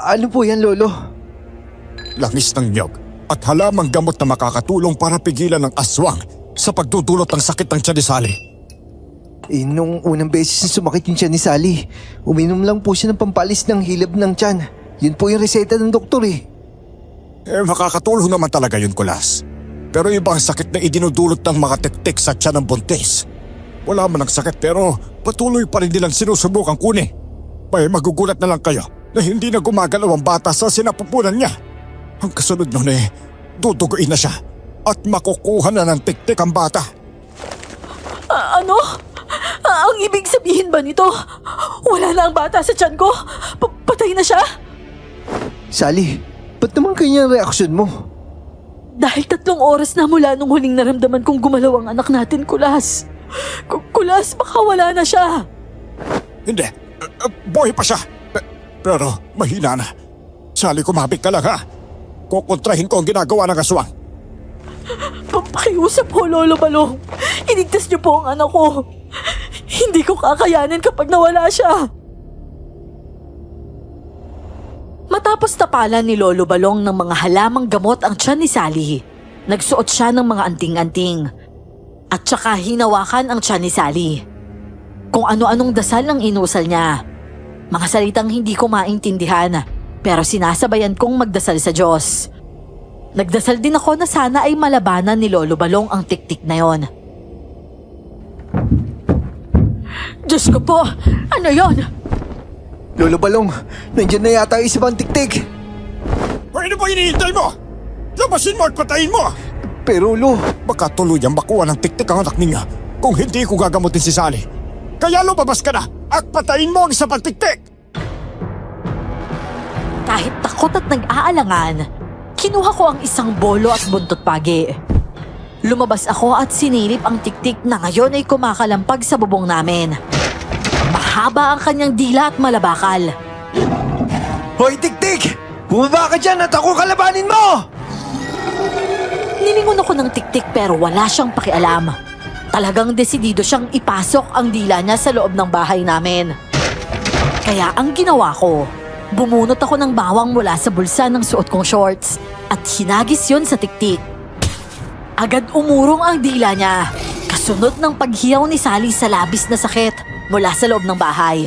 Ano po yan, Lolo? Langis ng niyog at halamang gamot na makakatulong para pigilan ng aswang sa pagdudulot ng sakit ng tiyan ni Sally. Nung unang beses na sumakit yung tiyan ni Sally, uminom lang po siya ng pampalis ng hilab ng tiyan. Yun po yung reseta ng doktor eh. Makakatulong naman talaga yun, Kulas. Pero ibang sakit na idinudulot ng mga tik-tik sa tiyan ng buntis. Wala man ang sakit pero patuloy pa rin nilang sinusubukan kunin. May magugulat na lang kayo na hindi na gumagalaw ang bata sa sinapupunan niya. Ang kasunod nun duduguin na siya at makukuha na ng tik-tik ang bata. Ano? Ang ibig sabihin ba nito? Wala na ang bata sa tiyan ko? Patay na siya? Sally, ba't naman kanya ang reaksyon mo? Dahil 3 oras na mula nung huling naramdaman kong gumalaw ang anak natin, Kulas. Kulas, baka wala na siya. Hindi, buhay pa siya. Pero mahina na. Sally, kumabit ka lang ha. Kukontrahin ko ang ginagawa ng aswang. Pakiusap po, Lolo Balong. Iligtas niyo po ang anak ko. Hindi ko kakayanin kapag nawala siya. Matapos tapalan ni Lolo Balong ng mga halamang gamot ang tiyan ni Sally, nagsuot siya ng mga anting-anting. At saka hinawakan ang tiyan ni Sally. Kung ano-anong dasal ang inusal niya. Mga salitang hindi ko maintindihan, pero sinasabayan kong magdasal sa Diyos. Nagdasal din ako na sana ay malabanan ni Lolo Balong ang tik-tik na yon. Diyos ko po! Ano yon? Lolo Balong, nandiyan na yata yung isa pang tik-tik. Ano ba hinihintay mo? Labasin mo at patayin mo! Pero Lo, Baka tuluyang makuha ng tik-tik ang anak ninyo kung hindi ko gagamutin si Sally. Kaya lumabas ka na at patayin mo ang isa pang tik-tik! Kahit takot at nag-aalangan, kinuha ko ang isang bolo at buntot pagi. Lumabas ako at sinilip ang tik-tik na ngayon ay kumakalampag sa bubong namin. Mahaba ang kanyang dila at malabakal. Hoy tik-tik! Bumaba ka dyan at ako kalabanin mo! Nilingon ako ng tik-tik pero wala siyang pakialam. Talagang desidido siyang ipasok ang dila niya sa loob ng bahay namin. Kaya ang ginawa ko, bumunot ako ng bawang mula sa bulsa ng suot kong shorts at hinagis yun sa tik-tik. Agad umurong ang dila niya, kasunod ng paghiyaw ni Sally sa labis na sakit mula sa loob ng bahay.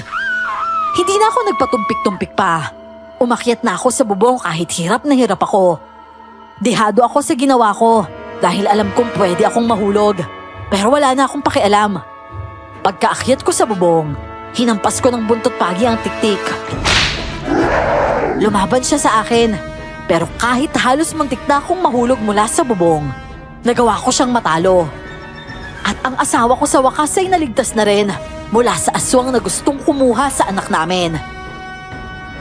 Hindi na ako nagpatumpik-tumpik pa. Umakyat na ako sa bubong kahit hirap na hirap ako. Dehado ako sa ginawa ko dahil alam kong pwede akong mahulog. Pero wala na akong pakialam. Pagkaakyat ko sa bubong, hinampas ko ng buntot pagi ang tik-tik. Lumaban siya sa akin, pero kahit halos muntik na akong mahulog mula sa bubong, nagawa ko siyang matalo. At ang asawa ko sa wakas ay naligtas na rin mula sa aswang na gustong kumuha sa anak namin.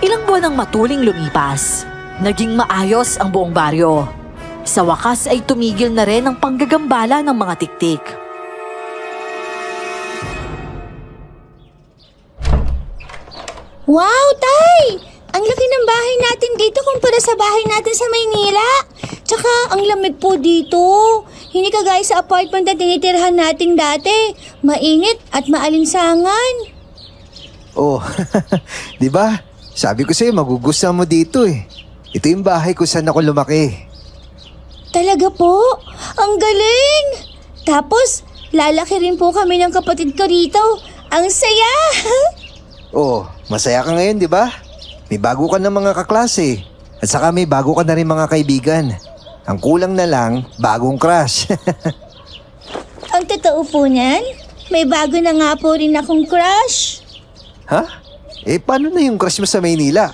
Ilang buwan ang matuling lumipas. Naging maayos ang buong baryo. Sa wakas ay tumigil na rin ang panggagambala ng mga tiktik. Wow, Tay! Ang laki ng bahay natin dito kumpara sa bahay natin sa Maynila. Tsaka ang lamig po dito. Hindi kagaya sa apartment na tinitirhan natin dati. Mainit at maalinsangan. Oh, di ba? Sabi ko sa'yo, magugustuhan mo dito eh. Ito yung bahay kung saan ako lumaki. Talaga po? Ang galing! Tapos, lalaki rin po kami ng kapatid ko rito. Ang saya! Oh, masaya ka ngayon, di ba? May bago ka ng mga kaklase. At saka may bago ka na rin mga kaibigan. Ang kulang na lang, bagong crush. Ang totoo po niyan, may bago na nga po rin akong crush. Ha? Eh, paano na yung crush mo sa Maynila?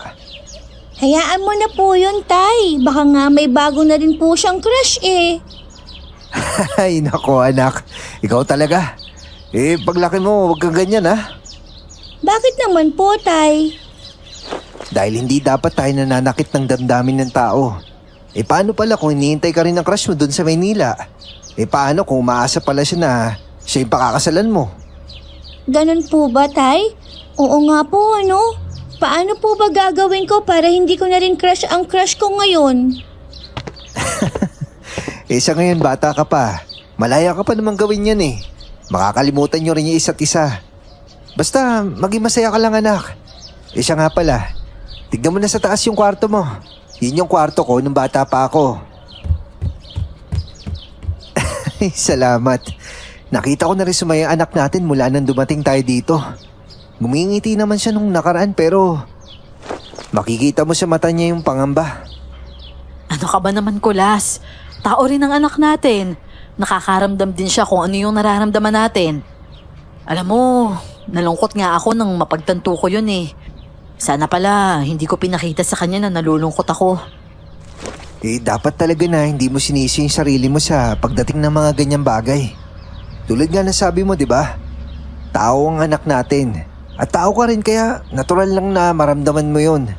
Hayaan mo na po yun, Tay. Baka nga may bago na rin po siyang crush eh. Ay, nako anak. Ikaw talaga. Eh, paglaki mo, huwag kang ganyan ha. Bakit naman po, Tay? Dahil hindi dapat tayo nananakit ng damdamin ng tao. Eh, paano pala kung hinihintay ka rin ng crush mo dun sa Maynila? Eh, paano kung umaasa pala siya na siya yung pakakasalan mo? Ganun po ba, Tay? Oo nga po, ano? Paano po ba gagawin ko para hindi ko na rin crush ang crush ko ngayon? Eh, sa ngayon bata ka pa. Malaya ka pa naman gawin yan eh. Makakalimutan nyo rin yung isa't isa. Basta, maging masaya ka lang anak. Eh, siya nga pala. Tignan mo na sa taas yung kwarto mo. Yun yung kwarto ko nung bata pa ako. Salamat. Nakita ko na rin sumaya anak natin mula nang dumating tayo dito. Ngumingiti naman siya nung nakaraan pero makikita mo sa mata niya yung pangamba. Ano ka ba naman, Kulas? Tao rin ang anak natin. Nakakaramdam din siya kung ano yung nararamdaman natin. Alam mo, nalungkot nga ako nang mapagtanto ko yun eh. Sana pala hindi ko pinakita sa kanya na nalulungkot ako. Eh, dapat talaga na hindi mo sinisi yung sarili mo sa pagdating ng mga ganyang bagay. Tulad nga na sabi mo, di ba? Tao ang anak natin. At tao ka rin kaya natural lang na maramdaman mo yun.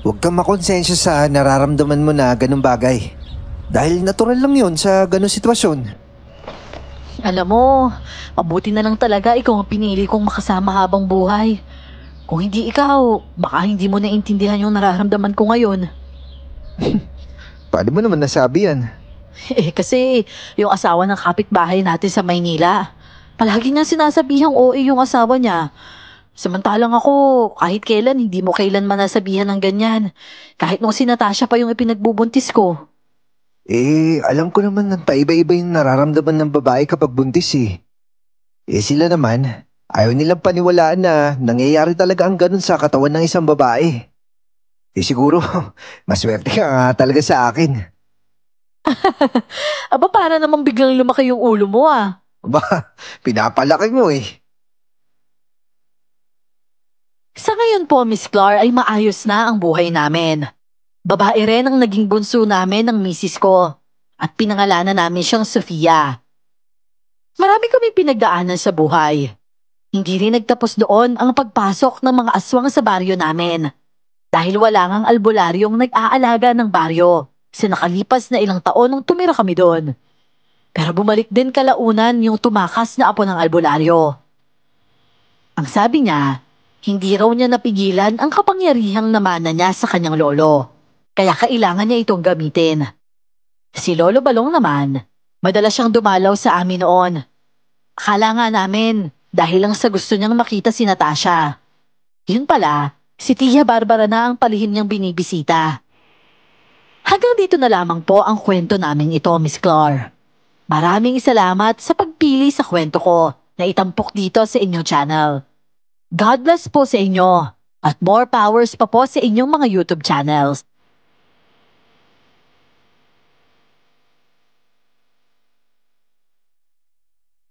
Huwag kang makonsensya sa nararamdaman mo na ganung bagay. Dahil natural lang yun sa ganung sitwasyon. Alam mo, mabuti na lang talaga ikaw ang pinili kong makasama habang buhay. Kung hindi ikaw, baka hindi mo naintindihan yung nararamdaman ko ngayon. Paano mo naman nasabi yan? Eh kasi yung asawa ng kapitbahay natin sa Maynila, palagi niya sinasabihang OA yung asawa niya. Samantalang ako, kahit kailan, hindi mo kailanman nasabihan ng ganyan. Kahit nung si Natasha pa yung ipinagbubuntis ko. Eh, alam ko naman na paiba-iba yung nararamdaman ng babae kapag buntis eh. Eh sila naman, ayaw nilang paniwalaan na nangyayari talaga ang ganun sa katawan ng isang babae. Eh siguro, maswerte ka nga talaga sa akin. Aba, para namang biglang lumaki yung ulo mo ah. Aba, pinapalaki mo eh. Sa ngayon po, Miss Clar, ay maayos na ang buhay namin. Babae rin ang naging bunso namin ng misis ko at pinangalanan namin siyang Sofia. Marami kami pinagdaanan sa buhay. Hindi rin nagtapos doon ang pagpasok ng mga aswang sa baryo namin dahil wala ngang albularyong nag-aalaga ng baryo sa nakalipas na ilang taon nung tumira kami doon. Pero bumalik din kalaunan yung tumakas na apo ng albularyo. Ang sabi niya, hindi raw niya napigilan ang kapangyarihang namana niya sa kanyang lolo, kaya kailangan niya itong gamitin. Si Lolo Balong naman, madalas siyang dumalaw sa amin noon. Akala nga namin dahil lang sa gusto niyang makita si Natasha. Yun pala, si Tia Barbara na ang palihim niyang binibisita. Hanggang dito na lamang po ang kwento namin ito, Miss Clar. Maraming salamat sa pagpili sa kwento ko na itampok dito sa inyong channel. God bless po sa inyo at more powers pa po sa inyong mga YouTube channels.